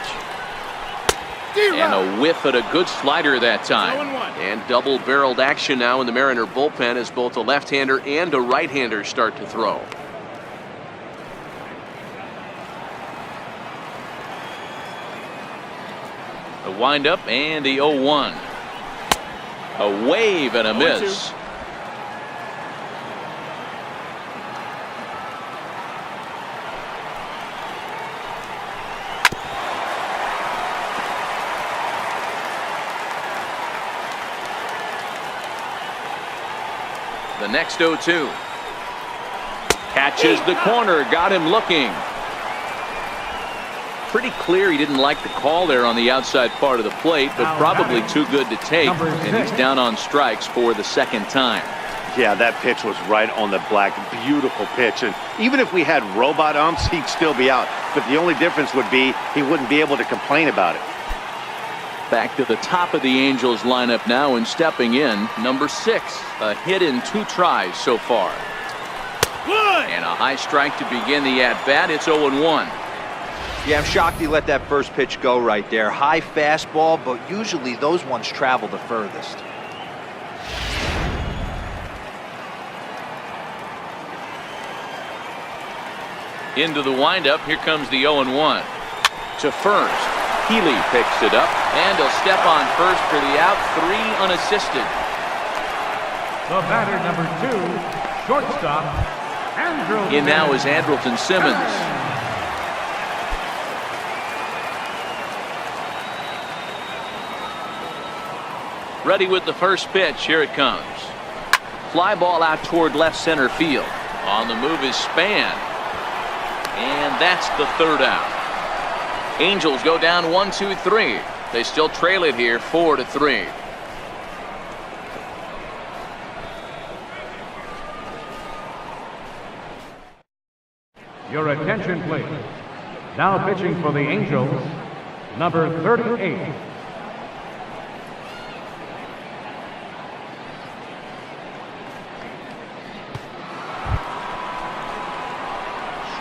And a whiff at a good slider that time. And double-barreled action now in the Mariner bullpen as both a left-hander and a right-hander start to throw. The windup and the 0-1. A wave and a miss. The next 0-2. Catches the corner, got him looking. Pretty clear he didn't like the call there on the outside part of the plate, but probably too good to take, and he's down on strikes for the second time. Yeah, that pitch was right on the black. Beautiful pitch. And even if we had robot umps, he'd still be out. But the only difference would be he wouldn't be able to complain about it. Back to the top of the Angels lineup now, and stepping in, number 6. A hit in 2 tries so far. And a high strike to begin the at-bat. It's 0-1. Yeah, I'm shocked he let that first pitch go right there. High fastball, but usually those ones travel the furthest. Into the windup, here comes the 0-1. To first, Healy picks it up, and he'll step on first for the out, 3 unassisted. The batter, number 2, shortstop, Andrelton. In now is Andrelton Simmons. Ready with the first pitch. Here it comes. Fly ball out toward left center field. On the move is Span. And that's the 3rd out. Angels go down 1-2-3. They still trail it here 4-3. Your attention, please. Now pitching for the Angels, number 38.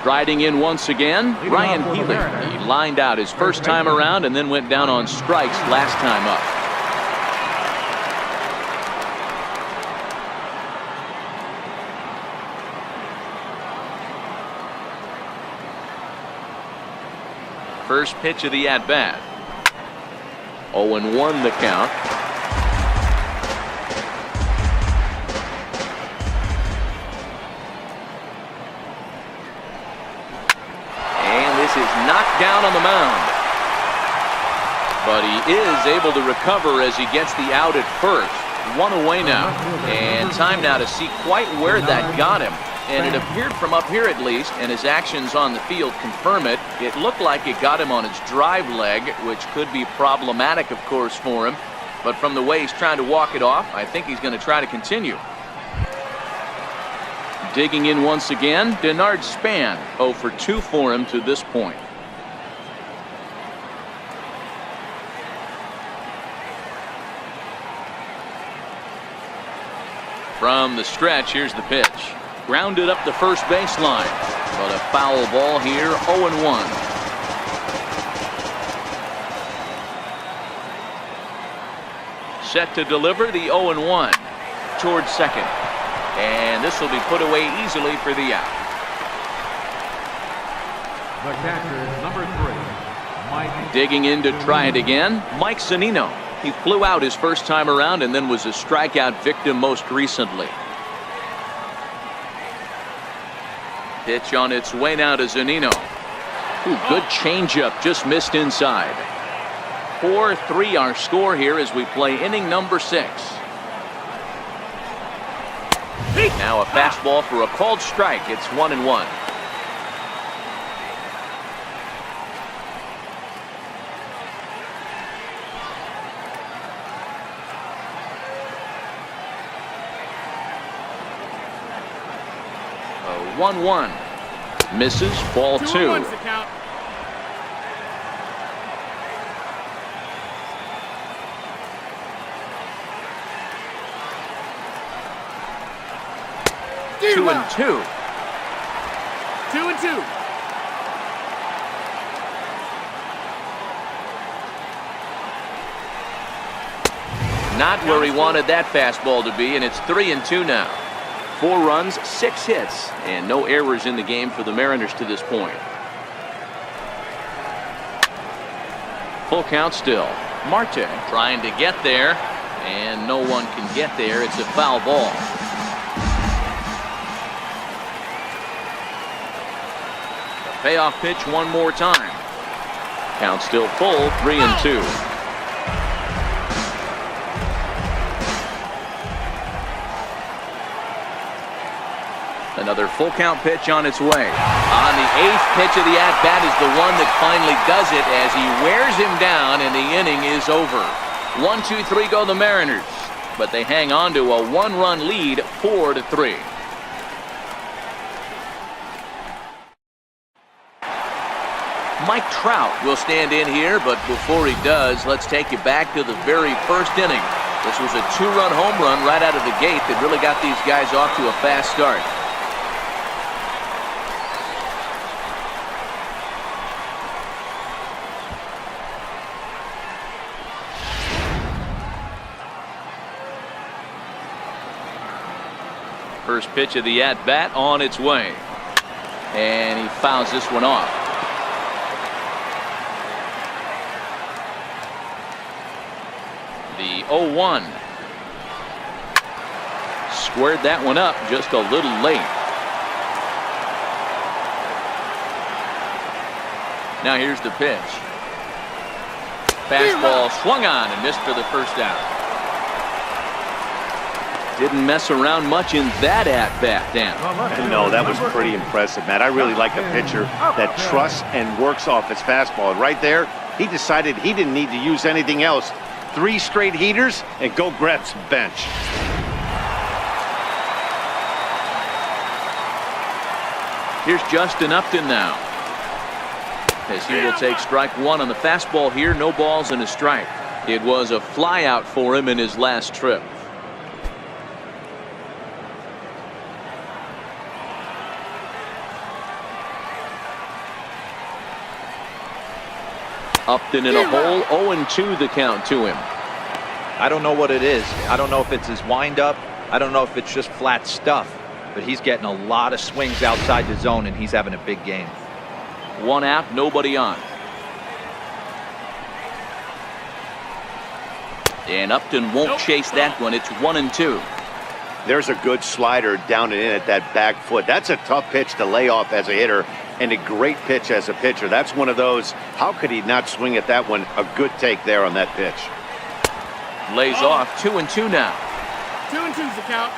Striding in once again, Ryan Healy. He lined out his first time around and then went down on strikes last time up. First pitch of the at-bat. 0-1 the count. Knocked down on the mound, but he is able to recover as he gets the out at first. 1 away now, and time now to see quite where that got him. And it appeared from up here at least, and his actions on the field confirm it. It looked like it got him on his drive leg, which could be problematic, of course, for him. But from the way he's trying to walk it off, I think he's going to try to continue. Digging in once again, Denard Span. 0 for 2 for him to this point. From the stretch, here's the pitch. Grounded up the first baseline, but a foul ball here, 0-1. Set to deliver the 0-1 towards second. And this will be put away easily for the out. The catcher, number 3, Mike. Digging in to try it again, Mike Zunino. He flew out his first time around and then was a strikeout victim most recently. Pitch on its way now to Zunino. Ooh, good changeup, just missed inside. 4-3 our score here as we play inning number 6. Now a fastball for a called strike. It's 1-1. A 1-1. Misses. Ball 2. 2-1's the count. Two and two. 2-2. Not where he wanted that fastball to be, and it's 3-2 now. 4 runs, 6 hits, and no errors in the game for the Mariners to this point. Full count still. Marte trying to get there, and no one can get there. It's a foul ball. The payoff pitch one more time. Count still full, 3-2. Another full count pitch on its way. On the 8th pitch of the at-bat is the one that finally does it as he wears him down and the inning is over. 1-2-3 go the Mariners, but they hang on to a 1-run lead, 4-3. Mike Trout will stand in here, but before he does, let's take you back to the very first inning. This was a 2-run home run right out of the gate that really got these guys off to a fast start. First pitch of the at-bat on its way. And he fouls this one off. The 0-1. Squared that one up just a little late. Now here's the pitch. Fastball swung on and missed for the first out. Didn't mess around much in that at-bat, Dan. No, that was pretty impressive, Matt. I really like a pitcher that trusts and works off his fastball. And right there, he decided he didn't need to use anything else. 3 straight heaters and go grab some bench. Here's Justin Upton now, as he will take strike 1 on the fastball here. No balls and a strike. It was a flyout for him in his last trip. Upton in a hole, 0-2 the count to him. I don't know what it is. I don't know if it's his windup. I don't know if it's just flat stuff. But he's getting a lot of swings outside the zone, and he's having a big game. 1 out, nobody on. And Upton won't chase that one. It's 1-2. There's a good slider down and in at that back foot. That's a tough pitch to lay off as a hitter, and a great pitch as a pitcher. That's one of those, how could he not swing at that one? A good take there on that pitch. Lays off, 2-2 now. 2-2's the count.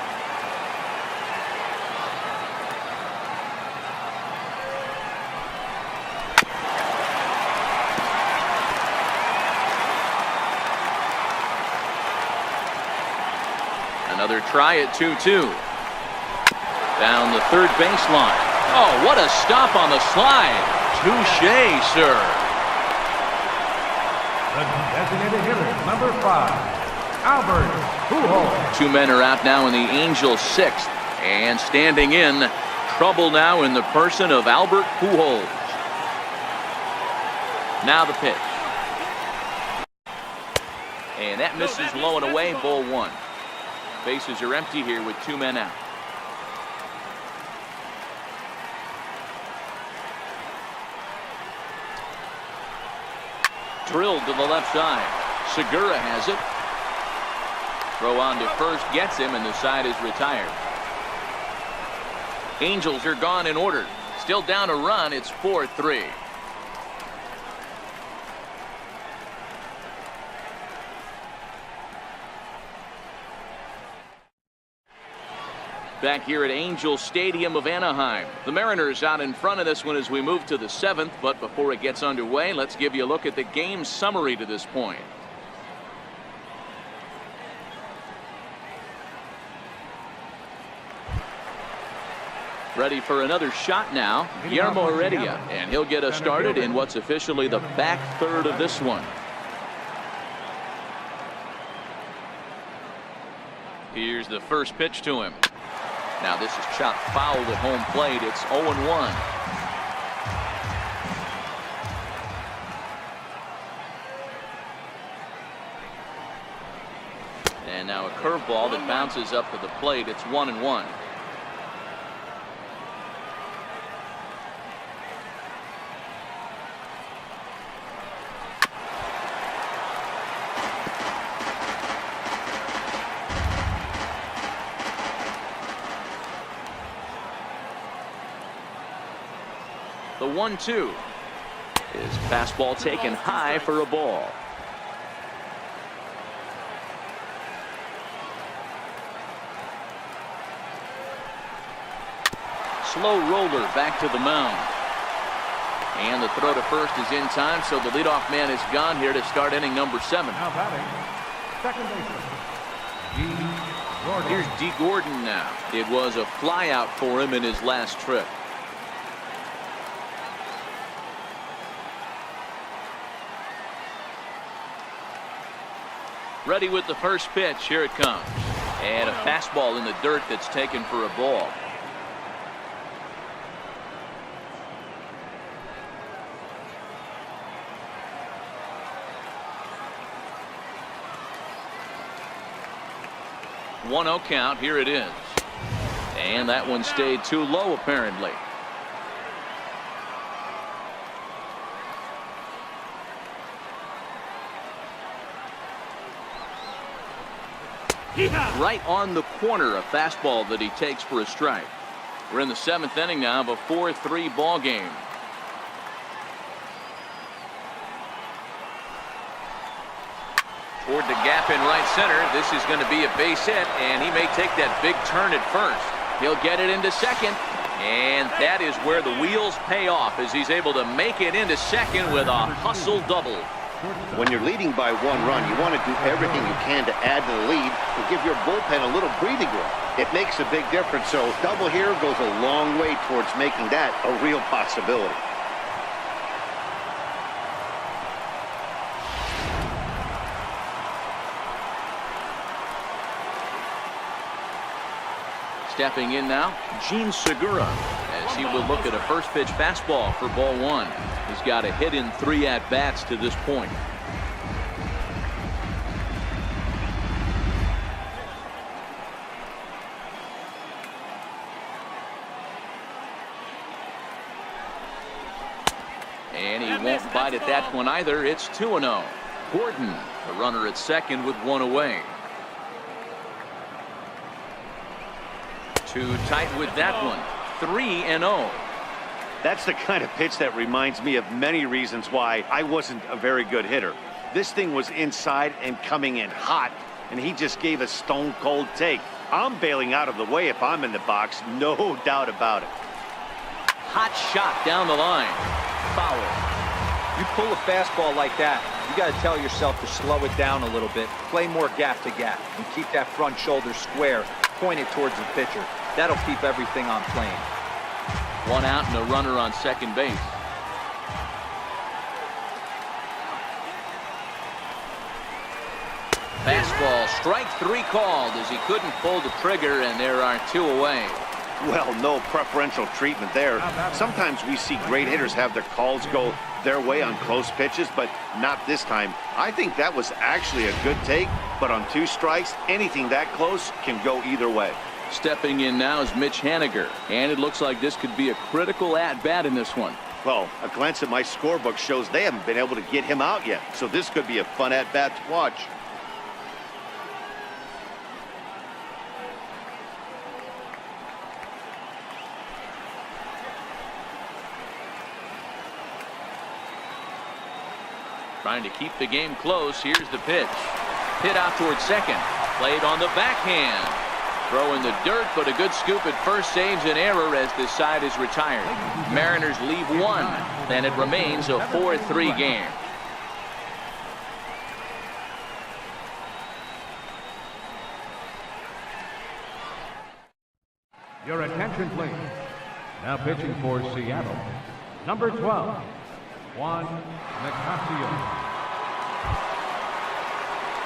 Another try at 2-2. Down the third baseline. Oh, what a stop on the slide. Touché, sir. The designated hitter, number 5, Albert Pujols. 2 men are out now in the Angels' 6th. And standing in, trouble now in the person of Albert Pujols. Now the pitch. And that misses low and away, ball 1. Bases are empty here with 2 men out. Drilled to the left side. Segura has it. Throw on to first, gets him, and the side is retired. Angels are gone in order. still down a run. It's 4-3. Back here at Angel Stadium of Anaheim. The Mariners out in front of this one as we move to the 7th. But before it gets underway, let's give you a look at the game summary to this point. Ready for another shot now, Guillermo Heredia, and he'll get us started in what's officially the back third of this one. Here's the first pitch to him. Now this is chopped foul at home plate. It's 0-1. And now a curveball that bounces up to the plate. It's 1-1. The 1-2 is fastball taken high for a ball. Slow roller back to the mound. And the throw to first is in time, so the leadoff man is gone here to start inning number 7. Now batting, second baseman, D. Gordon. Here's D. Gordon now. It was a flyout for him in his last trip. Ready with the first pitch. Here it comes. And a fastball in the dirt that's taken for a ball. One 0 count. Here it is. And that one stayed too low apparently. Right on the corner, a fastball that he takes for a strike. We're in the 7th inning now of a 4-3 ball game. Toward the gap in right center. This is going to be a base hit, and he may take that big turn at first. He'll get it into second, and that is where the wheels pay off as he's able to make it into second with a hustle double. When you're leading by 1 run, you want to do everything you can to add to the lead and give your bullpen a little breathing room. It makes a big difference, so double here goes a long way towards making that a real possibility. Stepping in now, Gene Segura, as he will look at a first pitch fastball for ball 1. He's got a hit in 3 at-bats to this point. And he won't bite at that one either. It's 2-0. Gordon, the runner at second with 1 away. Too tight with that one. 3-0. That's the kind of pitch that reminds me of many reasons why I wasn't a very good hitter. This thing was inside and coming in hot, and he just gave a stone-cold take. I'm bailing out of the way if I'm in the box, no doubt about it. Hot shot down the line. Foul. You pull a fastball like that, you got to tell yourself to slow it down a little bit, play more gap to gap, and keep that front shoulder square, pointed towards the pitcher. That'll keep everything on plane. 1 out and a runner on second base. Fastball, strike 3 called as he couldn't pull the trigger, and there are 2 away. Well, no preferential treatment there. Sometimes we see great hitters have their calls go their way on close pitches, but not this time. I think that was actually a good take, but on 2 strikes, anything that close can go either way. Stepping in now is Mitch Haniger, and it looks like this could be a critical at-bat in this one. Well, a glance at my scorebook shows they haven't been able to get him out yet, so this could be a fun at-bat to watch. Trying to keep the game close. Here's the pitch. Hit out towards second. Played on the backhand. Throw in the dirt, but a good scoop at first saves an error as this side is retired. Mariners leave one, and it remains a 4-3 game. Your attention, please. Now pitching for Seattle, number 12, Juan Nicasio.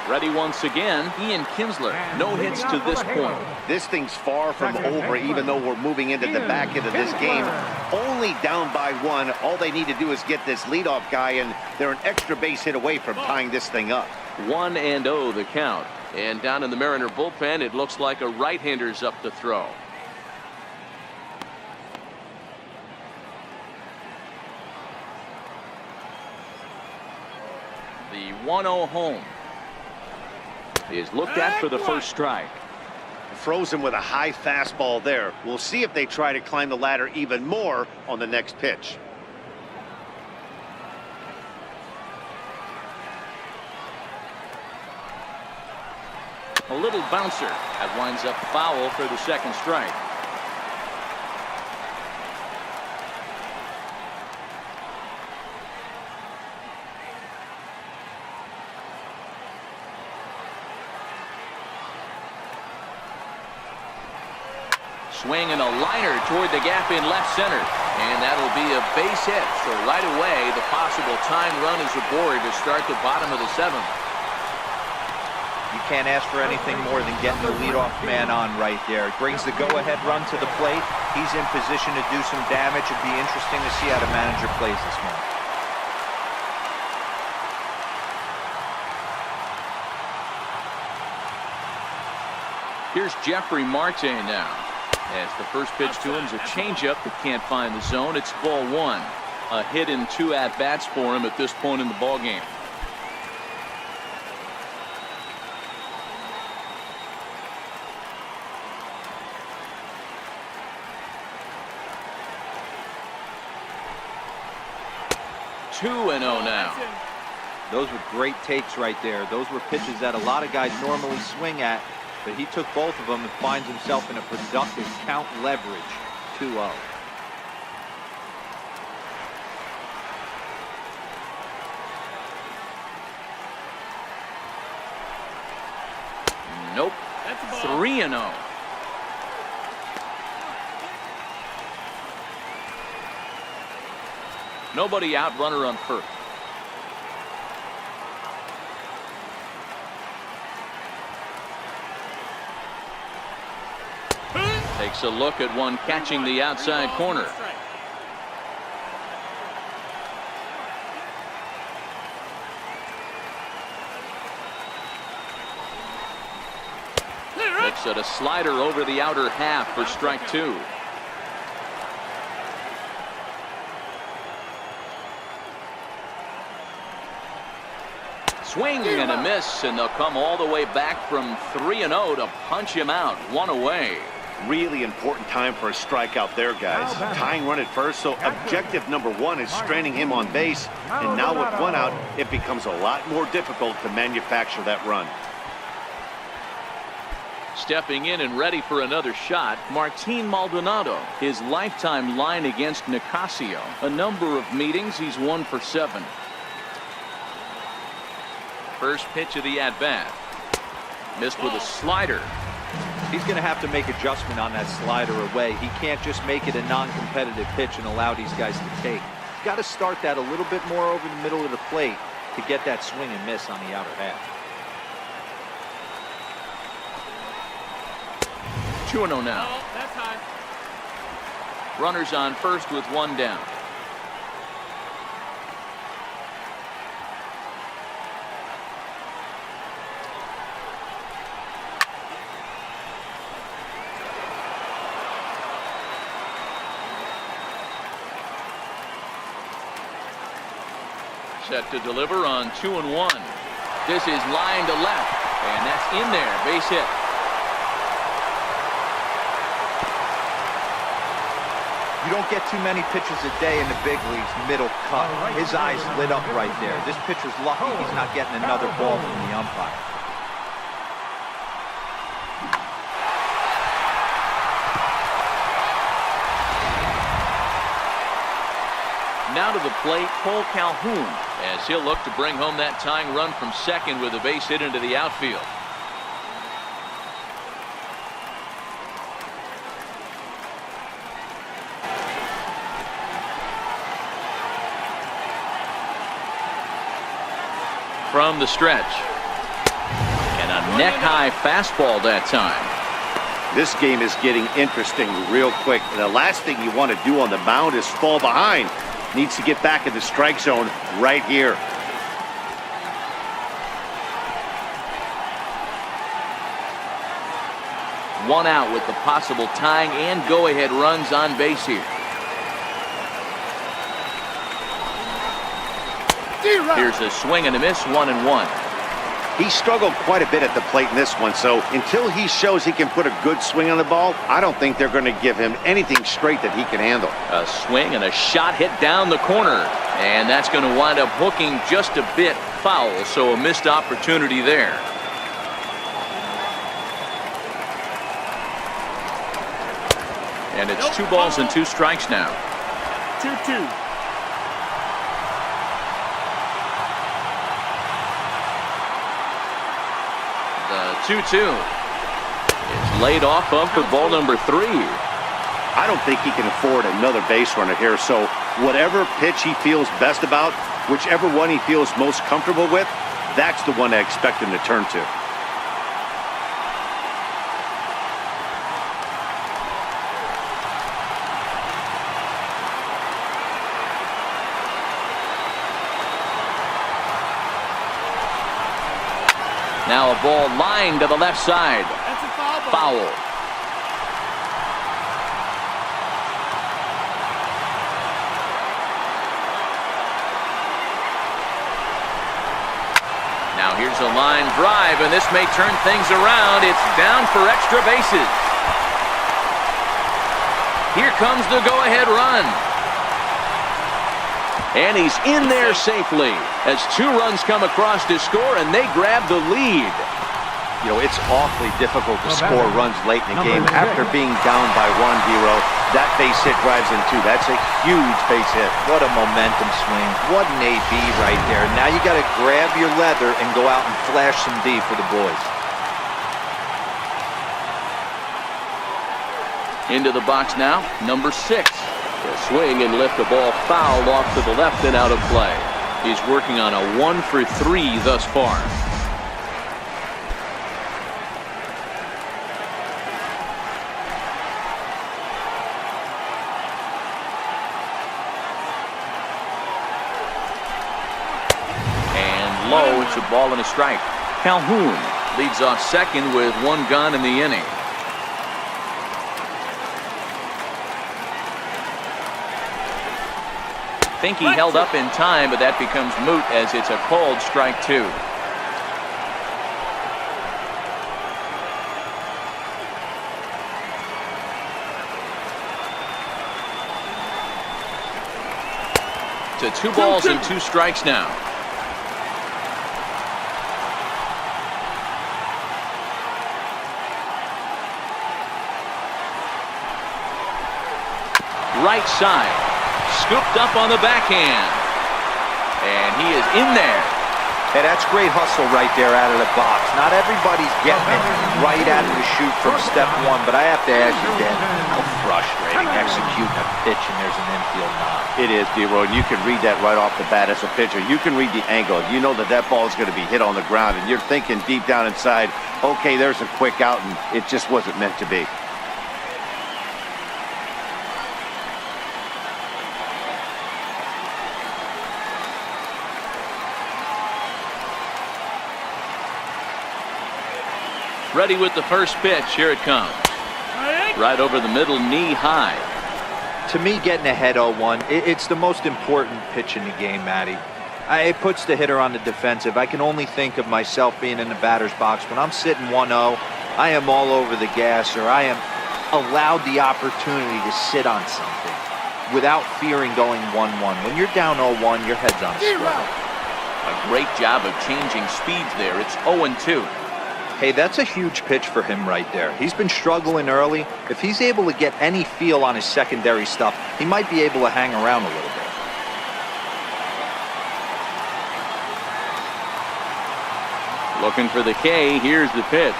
Ready once again, Ian Kinsler. No hits to this point. This thing's far from over, even though we're moving into the back end of this game. Only down by one. All they need to do is get this leadoff guy, and they're an extra base hit away from tying this thing up. 1-0 the count. And down in the Mariner bullpen, it looks like a right-hander's up to throw. The 1-0 home is looked at for the first strike. Frozen with a high fastball there. We'll see if they try to climb the ladder even more on the next pitch. A little bouncer that winds up foul for the second strike. Swing and a liner toward the gap in left center. And that'll be a base hit. So right away, the possible time run is aboard to start the bottom of the seventh. You can't ask for anything more than getting the leadoff man on right there. It brings the go-ahead run to the plate. He's in position to do some damage. It'd be interesting to see how the manager plays this one. Here's Jeffrey Marte now. As the first pitch to him is a changeup that can't find the zone. It's ball one. A hit in 2 at-bats for him at this point in the ball game. Two and 0 now. Those were great takes right there. Those were pitches that a lot of guys normally swing at. But he took both of them and finds himself in a productive count leverage 2-0. Nope. 3-0. Nobody out, runner on first. Takes a look at one catching the outside corner. Looks at a slider over the outer half for strike 2. Swing and a miss, and they'll come all the way back from 3-0 to punch him out. One away. Really important time for a strikeout there, guys. Tying run at first, so objective number 1 is stranding him on base. And now with 1 out, it becomes a lot more difficult to manufacture that run. Stepping in and ready for another shot, Martin Maldonado. His lifetime line against Nicasio. A number of meetings, he's 1 for 7. First pitch of the at-bat. Missed with a slider. He's going to have to make adjustment on that slider away. He can't just make it a non-competitive pitch and allow these guys to take. He's got to start that a little bit more over the middle of the plate to get that swing and miss on the outer half. 2-0 now. Oh, that's high. Runners on first with 1 down. Set to deliver on 2-1. This is line to left, and that's in there. Base hit. You don't get too many pitchers a day in the big leagues, middle cut. His eyes lit up right there. This pitcher's lucky he's not getting another ball from the umpire. Now to the plate, Cole Calhoun, as he'll look to bring home that tying run from second with a base hit into the outfield. From the stretch. And a neck-high fastball that time. This game is getting interesting real quick. And the last thing you want to do on the mound is fall behind. Needs to get back in the strike zone right here. One out with the possible tying and go-ahead runs on base here. Here's a swing and a miss, 1-1. He struggled quite a bit at the plate in this one, so until he shows he can put a good swing on the ball, I don't think they're going to give him anything straight that he can handle. A swing and a shot hit down the corner, and that's going to wind up hooking just a bit foul, so a missed opportunity there. And it's 2 balls and 2 strikes now. 2-2. The 2-2 is laid off of for ball number 3. I don't think he can afford another base runner here, so whatever pitch he feels best about, whichever one he feels most comfortable with, that's the one I expect him to turn to. Now a ball lined to the left side. That's a foul ball. Foul. Now here's a line drive, and this may turn things around. It's down for extra bases. Here comes the go-ahead run. And he's in there safely as 2 runs come across to score, and they grab the lead. You know, it's awfully difficult to score runs late in the game after being down by 1, Dero. That base hit drives in 2. That's a huge base hit. What a momentum swing. What an AB right there. Now you got to grab your leather and go out and flash some D for the boys. Into the box now, number 6. A swing and lift the ball foul off to the left and out of play. He's working on a 1 for 3 thus far. And low, it's a ball and a strike. Calhoun leads off second with 1 gone in the inning. I think he held up in time, but that becomes moot as it's a called strike 2. To 2 balls and 2 strikes now. Right side. Scooped up on the backhand. And he is in there. Hey, that's great hustle right there out of the box. Not everybody's getting it right out of the chute from step 1, but I have to ask you, Dan, how frustrating executing a pitch and there's an infield knock. It is, D-Roy, and you can read that right off the bat as a pitcher. You can read the angle. You know that that ball is going to be hit on the ground, and you're thinking deep down inside, okay, there's a quick out, and it just wasn't meant to be. Ready with the first pitch. Here it comes. Right over the middle, knee high. To me, getting ahead 0-1, it's the most important pitch in the game, Matty. It puts the hitter on the defensive. I can only think of myself being in the batter's box. When I'm sitting 1-0, I am all over the gas, or I am allowed the opportunity to sit on something. without fearing going 1-1. When you're down 0-1, your head's on a swivel. A great job of changing speeds there. It's 0-2. Hey, that's a huge pitch for him right there. He's been struggling early. If he's able to get any feel on his secondary stuff, he might be able to hang around a little bit. Looking for the K. Here's the pitch.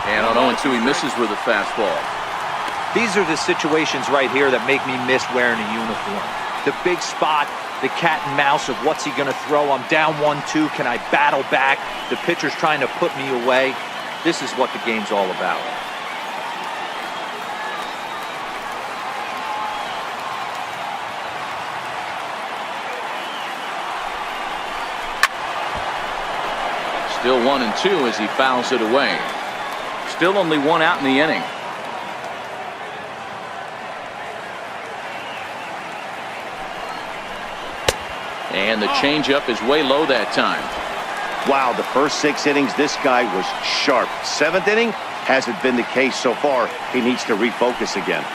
And on 0-2, he misses with a fastball. These are the situations right here that make me miss wearing a uniform. The big spot, the cat and mouse of what's he going to throw. I'm down 1-2. Can I battle back? The pitcher's trying to put me away. This is what the game's all about. Still 1-2 as he fouls it away. Still only one out in the inning. And the changeup is way low that time. Wow, the first 6 innings, this guy was sharp. 7th inning hasn't been the case so far. He needs to refocus again.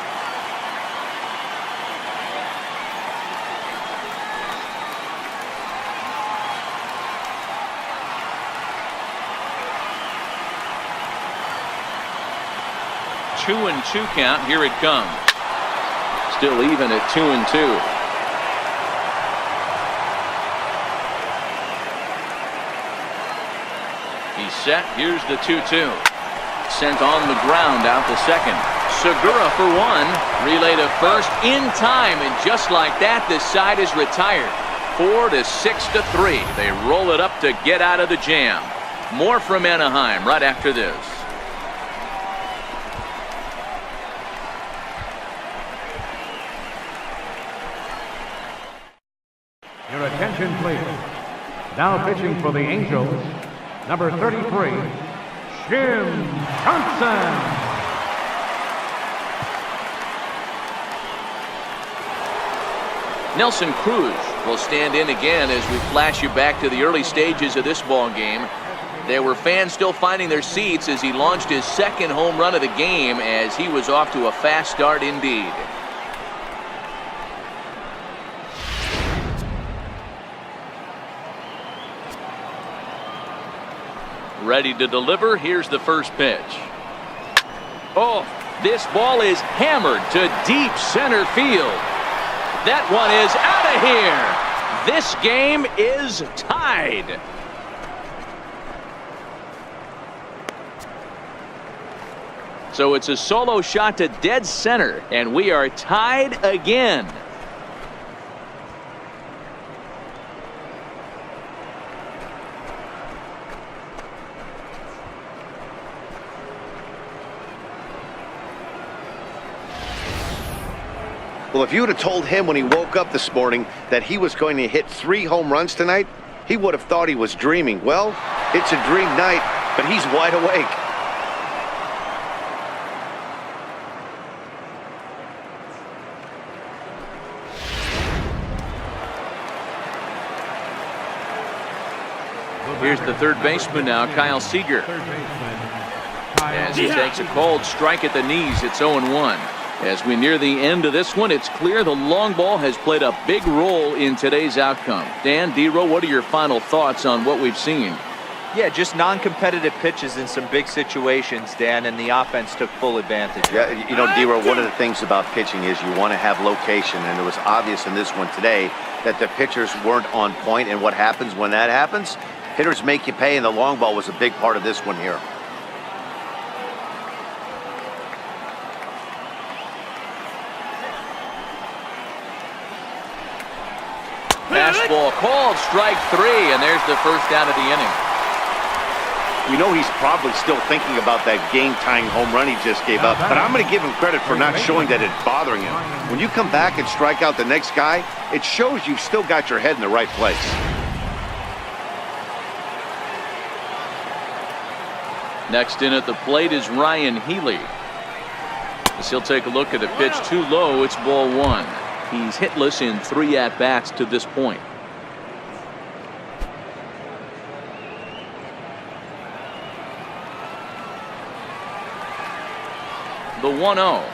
Two and 2 count. Here it comes. Still even at 2-2. He's set. Here's the 2-2. Sent on the ground out to second. Segura for 1. Relay to first in time. And just like that, this side is retired. 4-6-3. They roll it up to get out of the jam. More from Anaheim right after this. Your attention, please. Now pitching for the Angels, number 33, Jim Johnson. Nelson Cruz will stand in again as we flash you back to the early stages of this ball game. There were fans still finding their seats as he launched his second home run of the game as he was off to a fast start indeed. Ready to deliver. Here's the first pitch. Oh, this ball is hammered to deep center field. That one is out of here. This game is tied. So it's a solo shot to dead center, and we are tied again. Well, if you would have told him when he woke up this morning that he was going to hit 3 home runs tonight, he would have thought he was dreaming. Well, it's a dream night, but he's wide awake. Here's the third baseman now, Kyle Seager. As he takes a cold strike at the knees, it's 0-1. As we near the end of this one, it's clear the long ball has played a big role in today's outcome. Dan, D-Row, what are your final thoughts on what we've seen? Yeah, just non-competitive pitches in some big situations, Dan, and the offense took full advantage. Yeah, you know, D-Row, one of the things about pitching is you want to have location, and it was obvious in this one today that the pitchers weren't on point, and what happens when that happens? Hitters make you pay, and the long ball was a big part of this one here. Fastball called, strike 3, and there's the first out of the inning. We know he's probably still thinking about that game-tying home run he just gave up, but I'm going to give him credit for not showing that it's bothering him. When you come back and strike out the next guy, it shows you've still got your head in the right place. Next in at the plate is Ryan Healy. As he'll take a look at a pitch too low, it's ball 1. He's hitless in 3 at-bats to this point. The 1-0.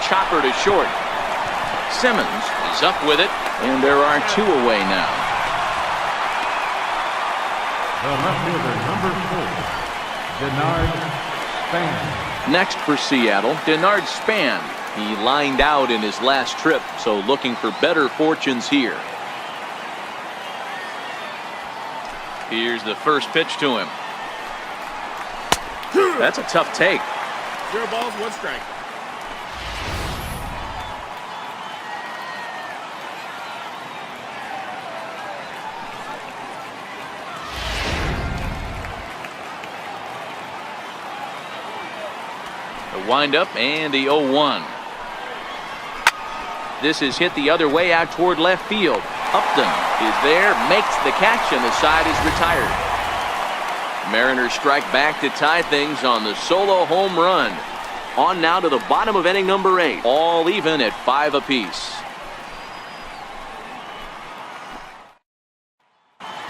chopper to short. Simmons is up with it, and there are 2 away now. The left fielder, number 4, Denard Span. Next for Seattle, Denard Span. He lined out in his last trip, so looking for better fortunes here. Here's the first pitch to him. That's a tough take. 0 balls, 1 strike. The windup and the 0-1. This is hit the other way out toward left field. Upton is there, makes the catch, and the side is retired. Mariners strike back to tie things on the solo home run. On now to the bottom of inning number 8. All even at 5 apiece.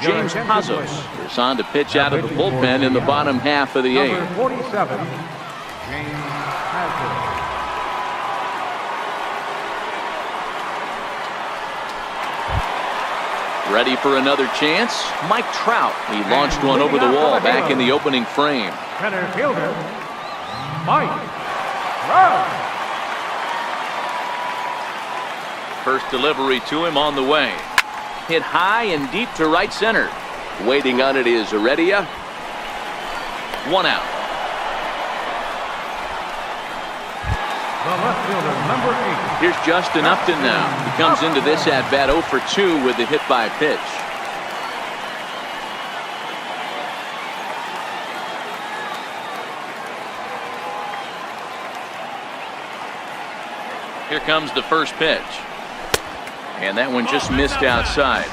James Pazos is on to pitch out of the bullpen in the bottom half of the 8th. Number 47, James Pazos. Ready for another chance? Mike Trout. He launched one over the wall back in the opening frame. Center fielder, Mike Trout. First delivery to him on the way. Hit high and deep to right center. Waiting on it is Heredia. 1 out. The left fielder, number 8. Here's Justin Upton now. He comes into this at bat 0 for 2 with the hit by pitch. Here comes the first pitch. And that one just missed outside.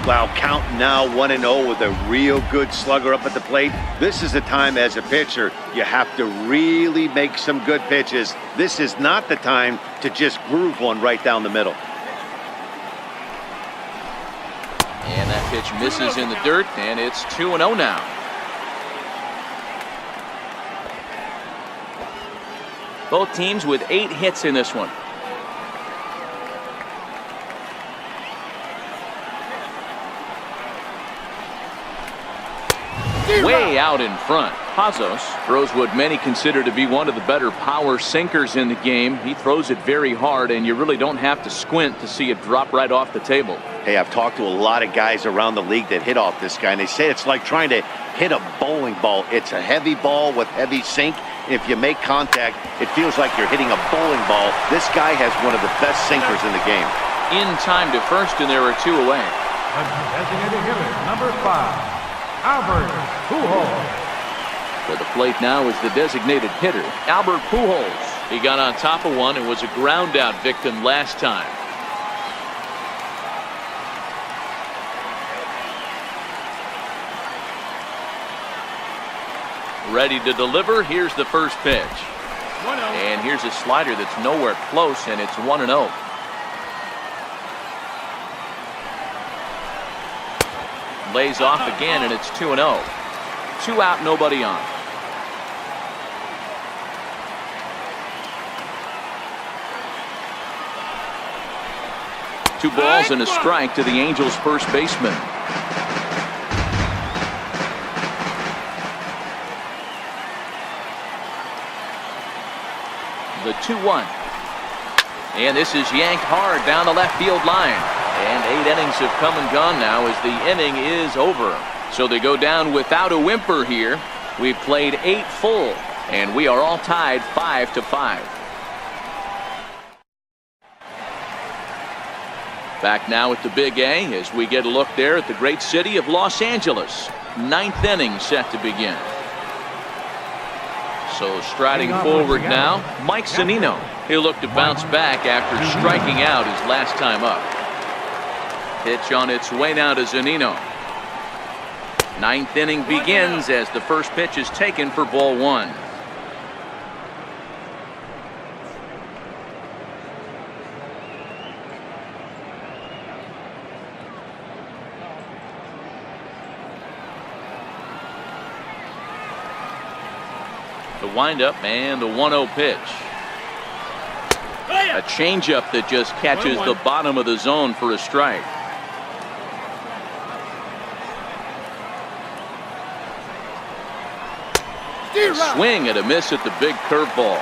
Wow, count now 1-0 with a real good slugger up at the plate. This is the time as a pitcher you have to really make some good pitches. This is not the time to just groove one right down the middle. And that pitch misses in the dirt, and it's 2-0 now. Both teams with 8 hits in this one. Way out in front. Pazos throws what many consider to be one of the better power sinkers in the game. He throws it very hard, and you really don't have to squint to see it drop right off the table. Hey, I've talked to a lot of guys around the league that hit off this guy, and they say it's like trying to hit a bowling ball. It's a heavy ball with heavy sink. If you make contact, it feels like you're hitting a bowling ball. This guy has one of the best sinkers in the game. In time to first, and there are 2 away. The designated hitter, number 5, Albert Pujols. For the plate now is the designated hitter, Albert Pujols. He got on top of one and was a ground out victim last time. Ready to deliver. Here's the first pitch. 1-0. And here's a slider that's nowhere close, and it's 1-0. Lays off again, and it's 2-0. 2 out, nobody on. Two balls and a strike to the Angels' first baseman. The 2-1. And this is yanked hard down the left field line. And 8 innings have come and gone now as the inning is over. So they go down without a whimper here. We've played 8 full, and we are all tied 5-5. Back now at the Big A as we get a look there at the great city of Los Angeles. 9th inning set to begin. So striding forward now, Mike Zunino. He'll look to bounce back after striking out his last time up. Pitch on its way now to Zunino. 9th inning begins as the first pitch is taken for ball 1. The windup and the 1-0 pitch. A changeup that just catches the bottom of the zone for a strike. A swing and a miss at the big curveball.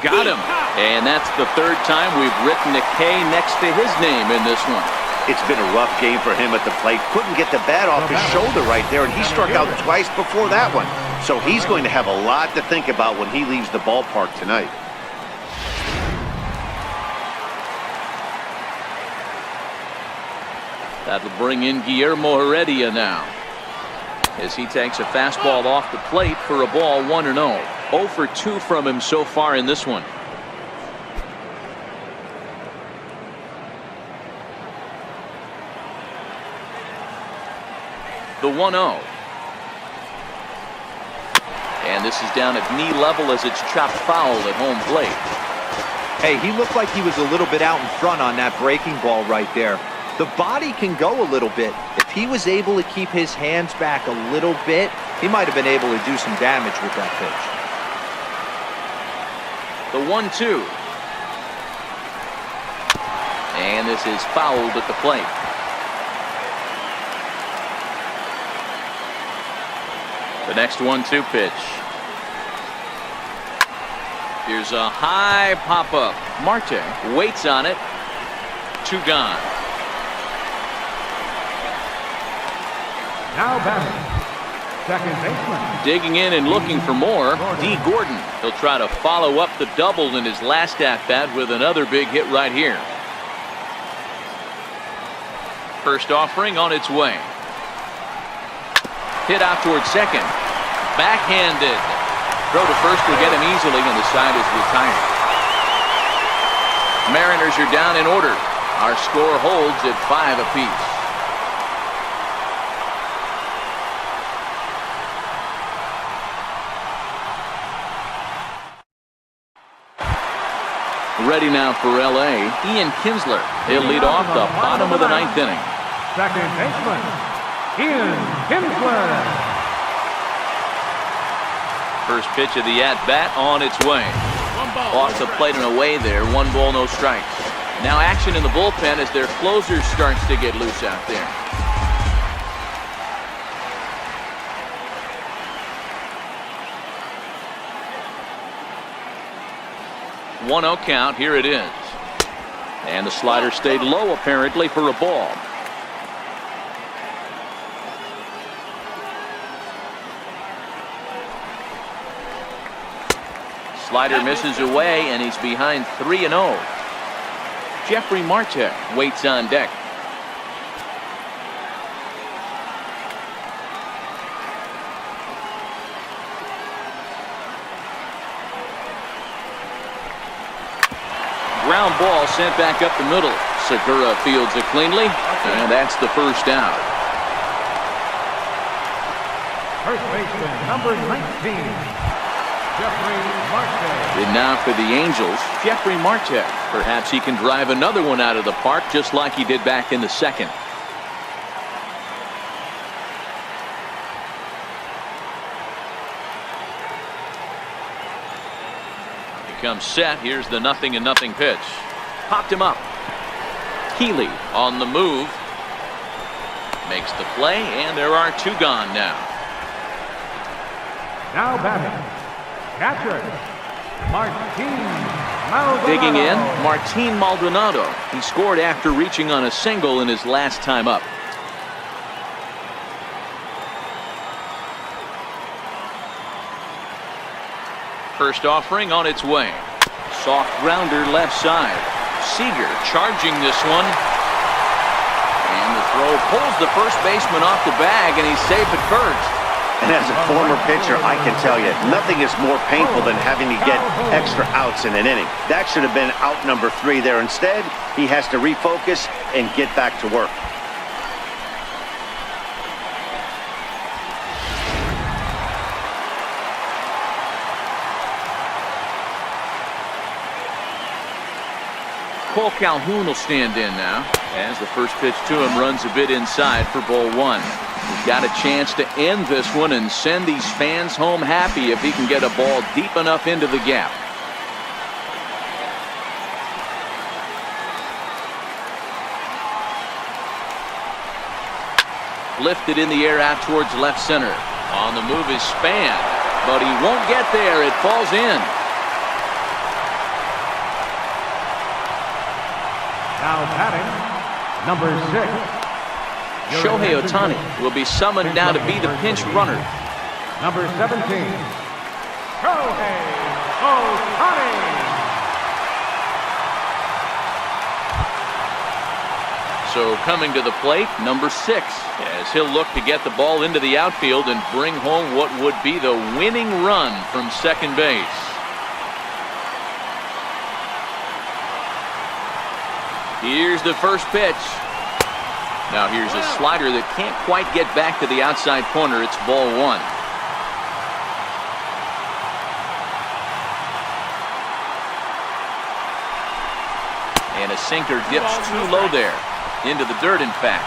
Got him. And that's the third time we've written a K next to his name in this one. It's been a rough game for him at the plate. Couldn't get the bat off his shoulder right there, and he struck out twice before that one. So he's going to have a lot to think about when he leaves the ballpark tonight. That'll bring in Guillermo Heredia now, as he takes a fastball off the plate for a ball 1-0. 0 for 2 from him so far in this one. The 1-0. And this is down at knee level as it's chopped foul at home plate. Hey, he looked like he was a little bit out in front on that breaking ball right there. The body can go a little bit. If he was able to keep his hands back a little bit, he might have been able to do some damage with that pitch. The 1-2. And this is fouled at the plate. The next 1-2 pitch. Here's a high pop-up. Marte waits on it. 2 gone. Now batting, second baseman. Digging in and looking for more, D. Gordon. He'll try to follow up the double in his last at-bat with another big hit right here. First offering on its way. Hit out towards second. Backhanded. Throw to first will get him easily, and the side is retired. Mariners are down in order. Our score holds at 5 apiece. Ready now for L.A. Ian Kinsler. He'll lead off the bottom of the 9th inning. Second baseman, Ian Kinsler. First pitch of the at-bat on its way. Off the plate and away there. 1 ball, no strikes. Now action in the bullpen as their closer starts to get loose out there. One 0 count. Here it is. And the slider stayed low apparently for a ball. Slider misses away, and he's behind 3-0. Jeffrey Marte waits on deck. Ground ball sent back up the middle. Segura fields it cleanly, and that's the first out. First baseman, number 19. Jeffrey Marte. And now for the Angels, Jeffrey Marte. Perhaps he can drive another one out of the park just like he did back in the second. He comes set. Here's the 0-0 pitch. Popped him up. Healy on the move. Makes the play, and there are 2 gone now. Now batting, catcher, Martin Maldonado. Digging in, Martin Maldonado. He scored after reaching on a single in his last time up. First offering on its way. Soft grounder left side. Seager charging this one. And the throw pulls the first baseman off the bag, and he's safe at first. And as a former pitcher, I can tell you, nothing is more painful than having to get extra outs in an inning. That should have been out number 3 there. Instead, he has to refocus and get back to work. Cole Calhoun will stand in now as the first pitch to him runs a bit inside for ball one. He's got a chance to end this one and send these fans home happy if he can get a ball deep enough into the gap. Lifted in the air out towards left center. On the move is Span, but he won't get there. It falls in. Now batting, number 6. Shohei Ohtani will be summoned now to be the pinch runner. Number 17, Shohei Ohtani. So coming to the plate, number 6, as he'll look to get the ball into the outfield and bring home what would be the winning run from second base. Here's the first pitch. Now here's a slider that can't quite get back to the outside corner. It's ball one. And a sinker dips too low there. Into the dirt, in fact.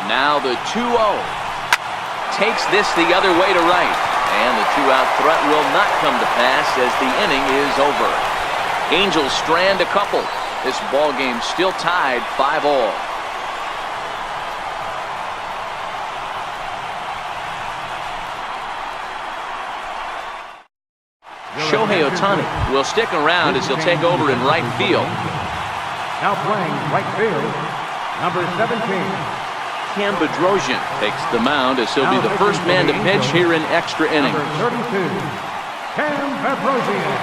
Now the 2-0. Takes this the other way to right. And the two-out threat will not come to pass as the inning is over. Angels strand a couple. This ball game still tied 5-all. Shohei Ohtani will stick around as he'll take over in right field. Now playing right field, number 17. Cam Bedrosian takes the mound as he'll be the first man to pitch here in extra innings. Number 32, Cam Bedrosian.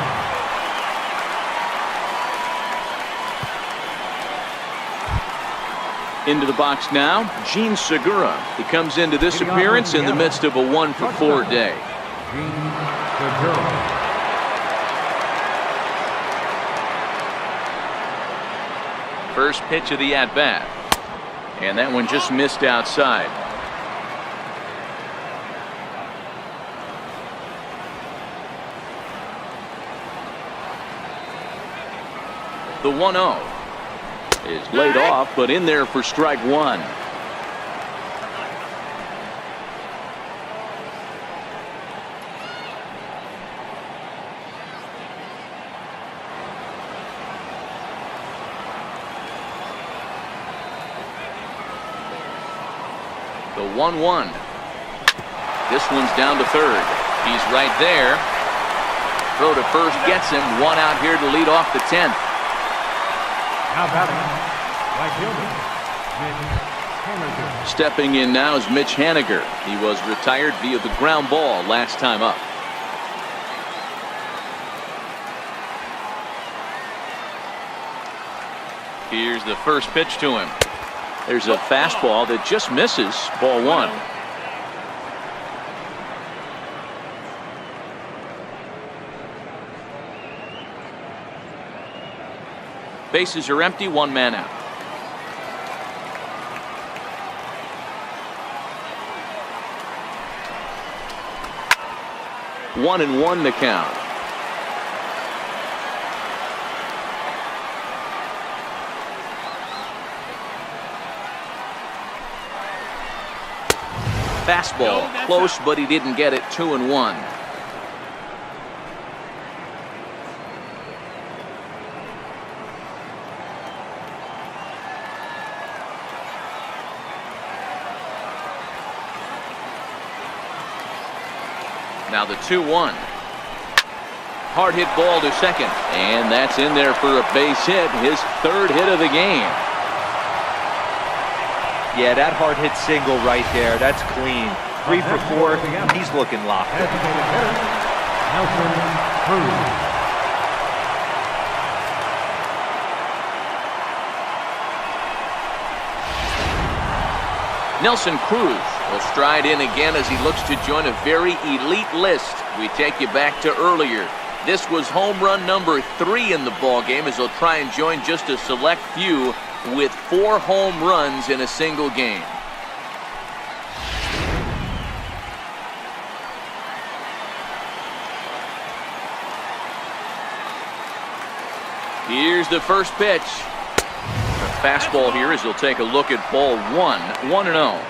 Into the box now, Gene Segura. He comes into this appearance in the midst of a 1-for-4 day. Gene Segura. First pitch of the at-bat. And that one just missed outside. The 1-0 is laid off, but in there for strike one. The 1-1. This one's down to third. He's right there. Throw to first gets him. One out here to lead off the 10th. Now batting, right fielder, Mitch Haniger. Stepping in now is Mitch Haniger. He was retired via the ground ball last time up. Here's the first pitch to him. There's a fastball that just misses. Ball one. Bases are empty, one man out. One and one the count. Fastball close, but he didn't get it. 2-1. Now the 2-1. Hard hit ball to second, and that's in there for a base hit, his third hit of the game. Yeah, that hard hit single right there, that's clean. 3 for 4, he's looking locked up. Nelson Cruz will stride in again as he looks to join a very elite list. We take you back to earlier. This was home run number 3 in the ball game as he'll try and join just a select few with 4 home runs in a single game. Here's the first pitch. The fastball here as he'll take a look at ball 1, 1-0.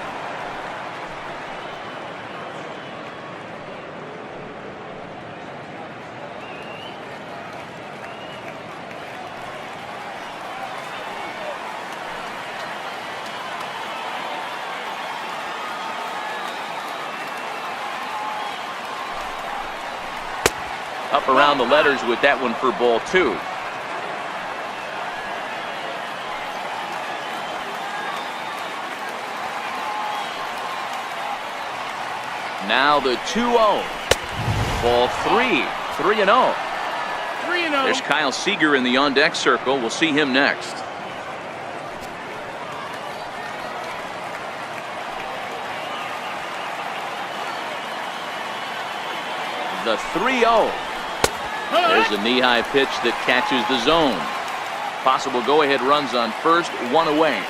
Up around the letters with that one for ball 2. Now the 2-0. Ball 3, 3-0. 3-0. There's Kyle Seager in the on-deck circle. We'll see him next. The 3-0. There's a knee-high pitch that catches the zone. Possible go-ahead runs on first, 1 away.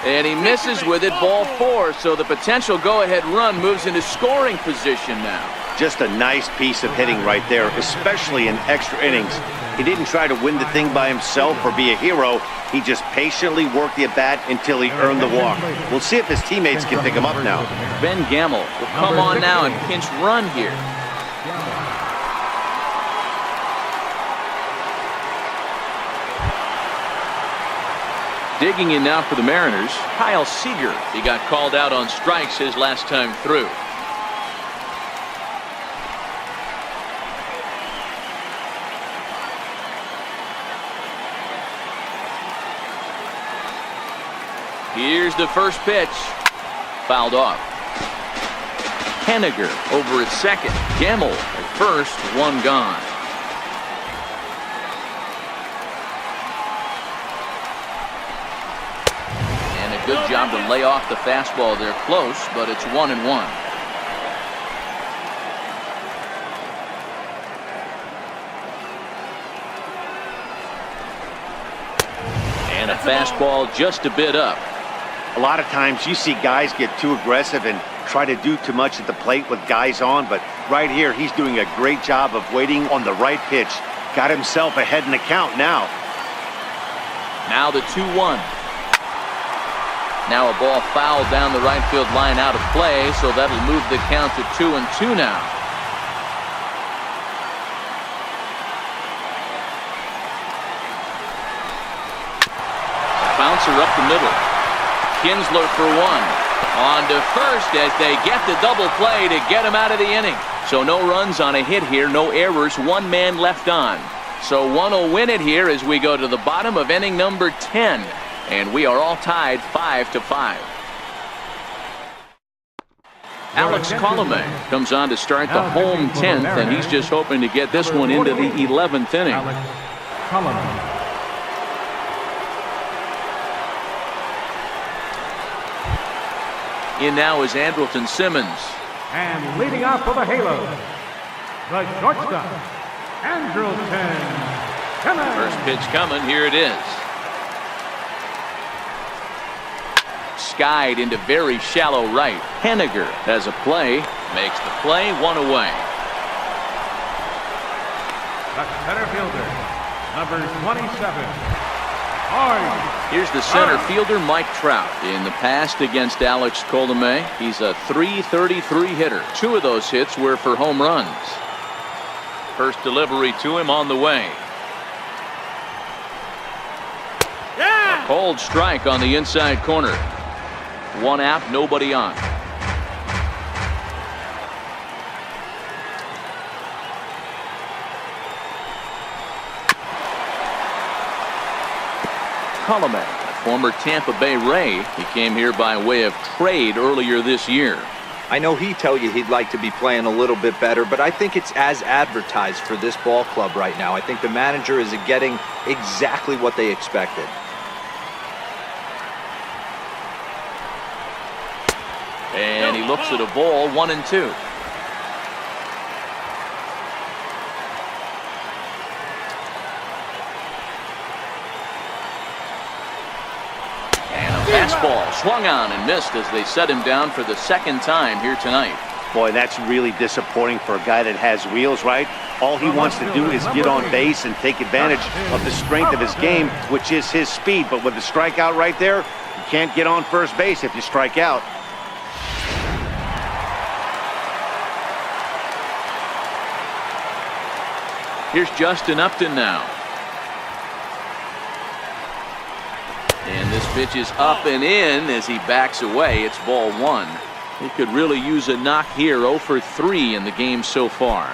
And he misses with it, ball 4. So the potential go-ahead run moves into scoring position now. Just a nice piece of hitting right there, especially in extra innings. He didn't try to win the thing by himself or be a hero. He just patiently worked the at-bat until he earned the walk. We'll see if his teammates can pick him up now. Ben Gamble will come on now and pinch run here. Digging in now for the Mariners, Kyle Seager. He got called out on strikes his last time through. Here's the first pitch. Fouled off. Henniger over at second. Gamble at first, 1 gone. And a good job to lay off the fastball there close, but it's 1-1. And a fastball just a bit up. A lot of times you see guys get too aggressive and try to do too much at the plate with guys on, but right here he's doing a great job of waiting on the right pitch. Got himself ahead in the count now. Now the 2-1. Now a ball fouled down the right field line out of play, so that'll move the count to 2-2 now. Bouncer up the middle. Kinsler for 1. On to first as they get the double play to get him out of the inning. So no runs on a hit here, no errors, 1 man left on. So one will win it here as we go to the bottom of inning number 10. And we are all tied 5-5. Alex Colomé comes on to start the home 10th, and he's just hoping to get this one into the 11th inning. Alex Colomé. In now is Andrelton Simmons. And leading off for the Halos, the shortstop, Andrelton Simmons. First pitch coming. Here it is. Skied into very shallow right. Henniger has a play. Makes the play, 1 away. The center fielder, number 27. Here's the center fielder, Mike Trout. In the past against Alex Colomé, he's a .333 hitter. 2 of those hits were for home runs. First delivery to him on the way. A cold strike on the inside corner. 1 out, nobody on. Colomé, former Tampa Bay Ray. He came here by way of trade earlier this year. I know he'd tell you he'd like to be playing a little bit better, but I think it's as advertised for this ball club right now. I think the manager is getting exactly what they expected. And he looks at a ball, 1-2. Fastball swung on and missed as they set him down for the 2nd time here tonight. Boy, that's really disappointing for a guy that has wheels, right? All he wants to do is get on base and take advantage of the strength of his game, which is his speed. But with the strikeout right there, you can't get on first base if you strike out. Here's Justin Upton now. And this pitch is up and in as he backs away. It's ball one. He could really use a knock here. 0 for 3 in the game so far.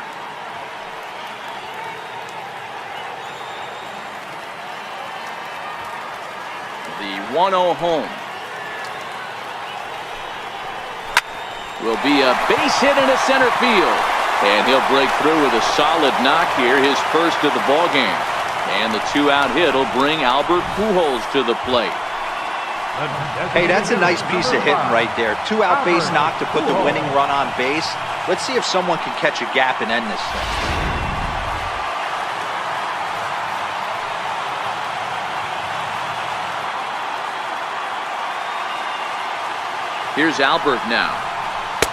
The 1-0 home will be a base hit into center field. And he'll break through with a solid knock here, his first of the ball game. And the 2-out hit will bring Albert Pujols to the plate. Hey, that's a nice piece of hitting right there. 2-out base knock to put the winning run on base. Let's see if someone can catch a gap and end this thing. Here's Albert now.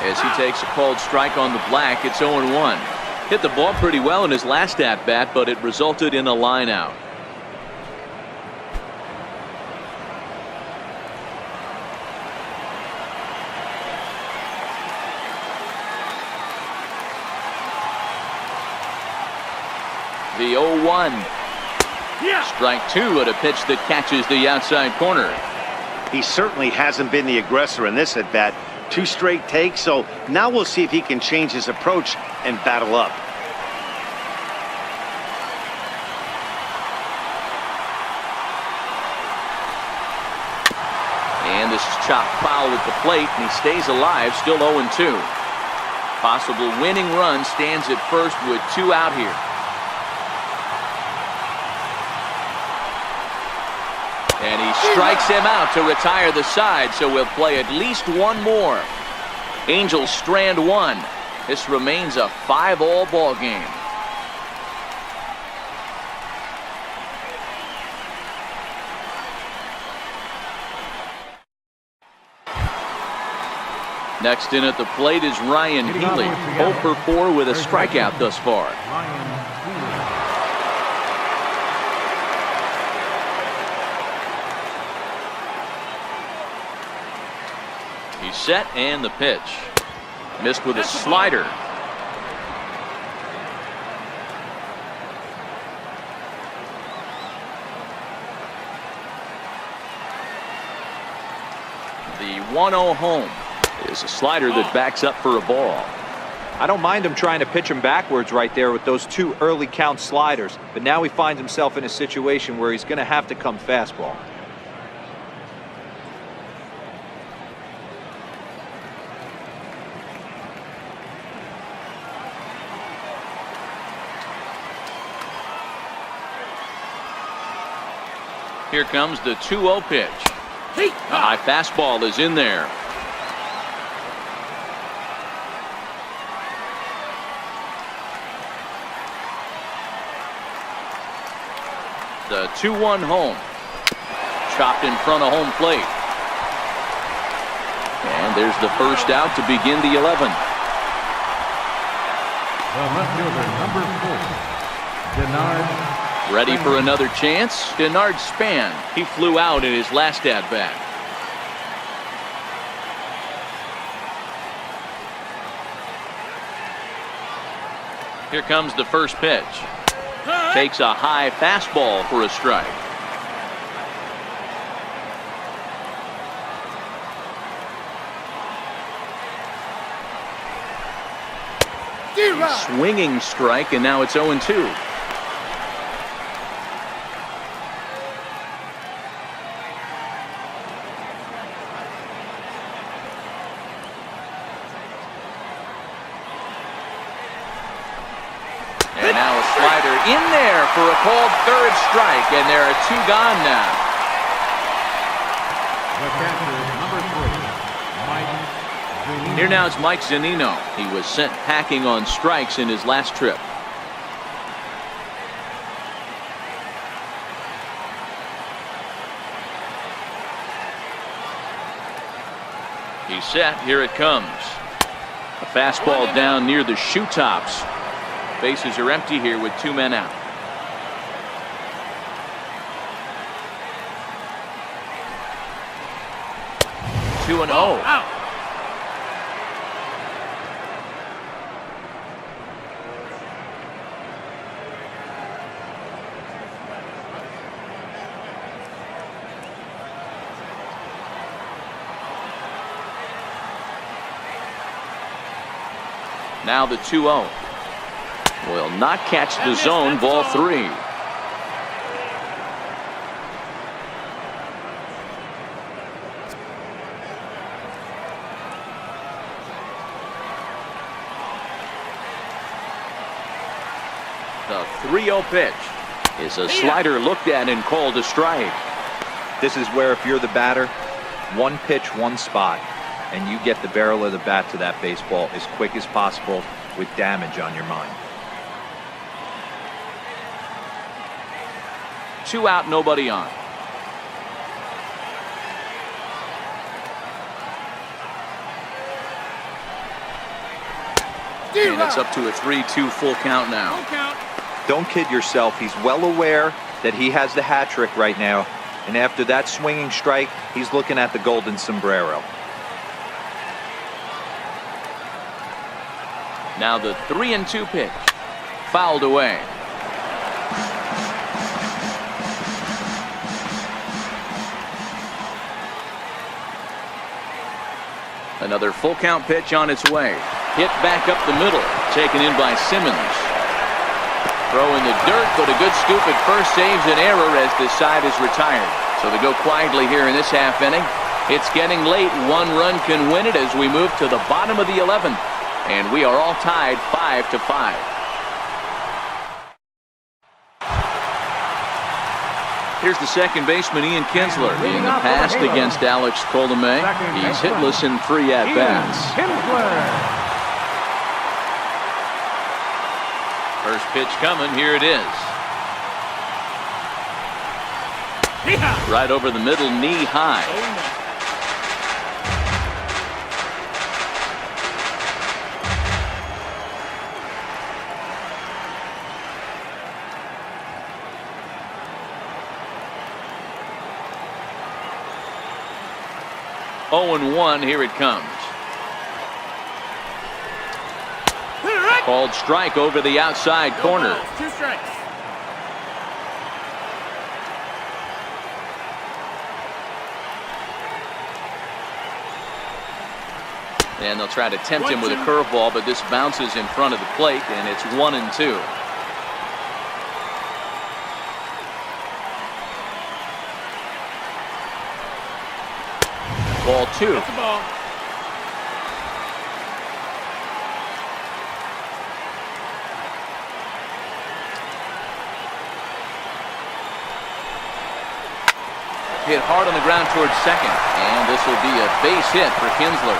As he takes a called strike on the black, it's 0-1. Hit the ball pretty well in his last at-bat, but it resulted in a line out. The 0-1. Strike two at a pitch that catches the outside corner. He certainly hasn't been the aggressor in this at-bat. 2 straight takes, so now we'll see if he can change his approach and battle up. And this is chopped foul at the plate, and he stays alive, still 0-2. Possible winning run stands at first with 2 out here. And he strikes him out to retire the side, so we'll play at least one more. Angels strand 1. This remains a 5-all ball game. Next in at the plate is Ryan Healy, 0 for 4 with a strikeout thus far. He's set, and the pitch. Missed with a slider. The 1-0 home is a slider that backs up for a ball. I don't mind him trying to pitch him backwards right there with those 2 early count sliders, but now he finds himself in a situation where he's going to have to come fastball. Here comes the 2-0 pitch. A high fastball is in there. The 2-1 home. Chopped in front of home plate. And there's the first out to begin the 11th. The left fielder, number 4, Denard. Ready for another chance? Denard Span. He flew out in his last at-bat. Here comes the first pitch. Takes a high fastball for a strike. Swinging strike, and now it's 0-2. And now a slider in there for a called third strike, and there are 2 gone now. The catcher, number 3, Mike Zunino. Here now is Mike Zunino. He was sent packing on strikes in his last trip. He's set. Here it comes. A fastball down near the shoe tops. Bases are empty here with 2 men out. Two and 0. Out. Now the 2-0. Will not catch the zone. Ball 3. The 3-0 pitch is a slider looked at and called a strike. This is where if you're the batter, one pitch, one spot, and you get the barrel of the bat to that baseball as quick as possible with damage on your mind. 2 out, nobody on. And it's up to a 3-2 full count now. Full count. Don't kid yourself. He's well aware that he has the hat trick right now. And after that swinging strike, he's looking at the golden sombrero. Now the 3-2 pitch. Fouled away. Another full count pitch on its way. Hit back up the middle. Taken in by Simmons. Throw in the dirt, but a good scoop at first saves an error as this side is retired. So they go quietly here in this half inning. It's getting late. 1 run can win it as we move to the bottom of the 11th. And we are all tied 5-5. Here's the second baseman, Ian Kinsler, in the past against Alex Colomé. He's hitless in 3 at-bats. First pitch coming. Here it is. Right over the middle, knee high. Oh, 0-1. Here it comes. Called strike over the outside corner. 2 strikes. And they'll try to tempt him with a curveball, but this bounces in front of the plate, and it's 1-2. Ball 2. That's the ball. Hit hard on the ground towards second, and this will be a base hit for Kinsler.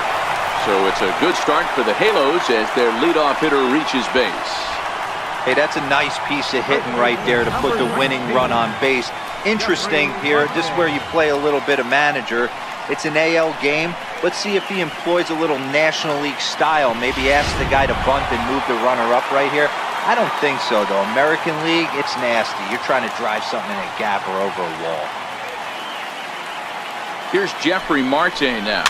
So it's a good start for the Halos as their leadoff hitter reaches base. Hey, that's a nice piece of hitting right there to put the winning run on base. Interesting here, this is where you play a little bit of manager. It's an AL game. Let's see if he employs a little National League style. Maybe ask the guy to bunt and move the runner up right here. I don't think so, though. American League, it's nasty. You're trying to drive something in a gap or over a wall. Here's Jeffrey Marte now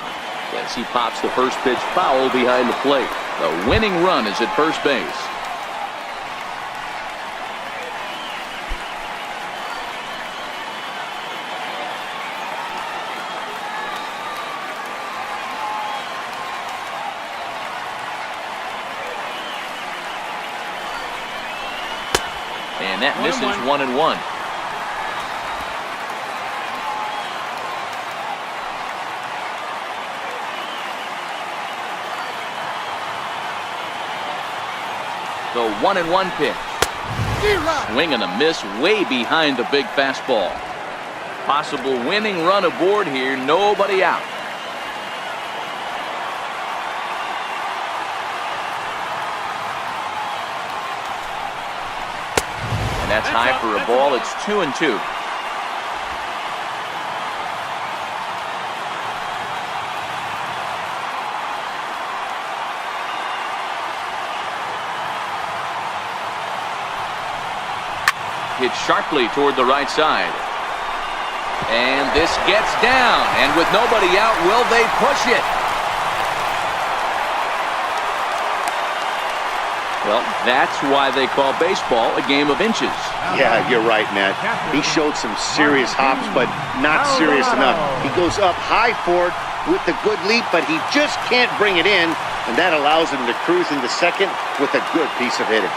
as he pops the first pitch foul behind the plate. The winning run is at first base. And that misses 1-1. The 1-1 pitch. Swing and a miss way behind the big fastball. Possible winning run aboard here. Nobody out. And that's high for a ball. It's 2-2. hit sharply toward the right side. And this gets down, and with nobody out, will they push it? Well, that's why they call baseball a game of inches. Yeah, you're right, Matt. He showed some serious hops, but not serious enough. He goes up high for it with a good leap, but he just can't bring it in, and that allows him to cruise into second with a good piece of hitting.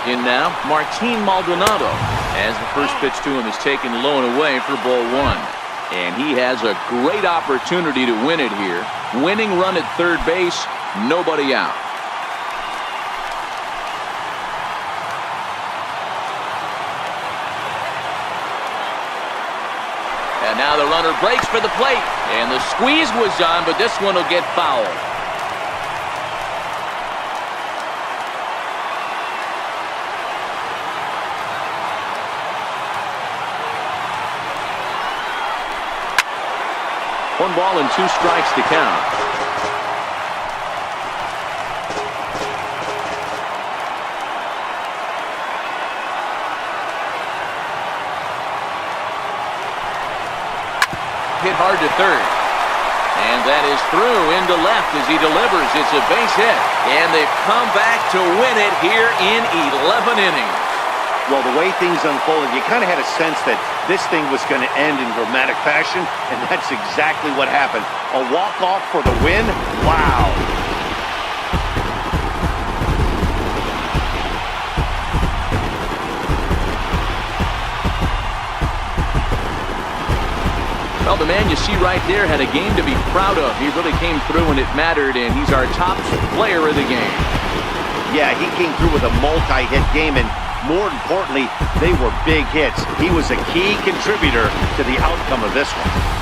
In now, Martin Maldonado, as the first pitch to him is taken low and away for ball one. And he has a great opportunity to win it here. Winning run at third base, nobody out. And now the runner breaks for the plate. And the squeeze was on, but this one will get fouled. One ball and 2 strikes to count. Hit hard to third. And that is through into left as he delivers. It's a base hit. And they've come back to win it here in 11 innings. Well, the way things unfolded, you kind of had a sense that this thing was going to end in dramatic fashion, and that's exactly what happened. A walk-off for the win? Wow. Well, the man you see right there had a game to be proud of. He really came through when it mattered, and he's our top player of the game. Yeah, he came through with a multi-hit game, and more importantly, they were big hits. He was a key contributor to the outcome of this one.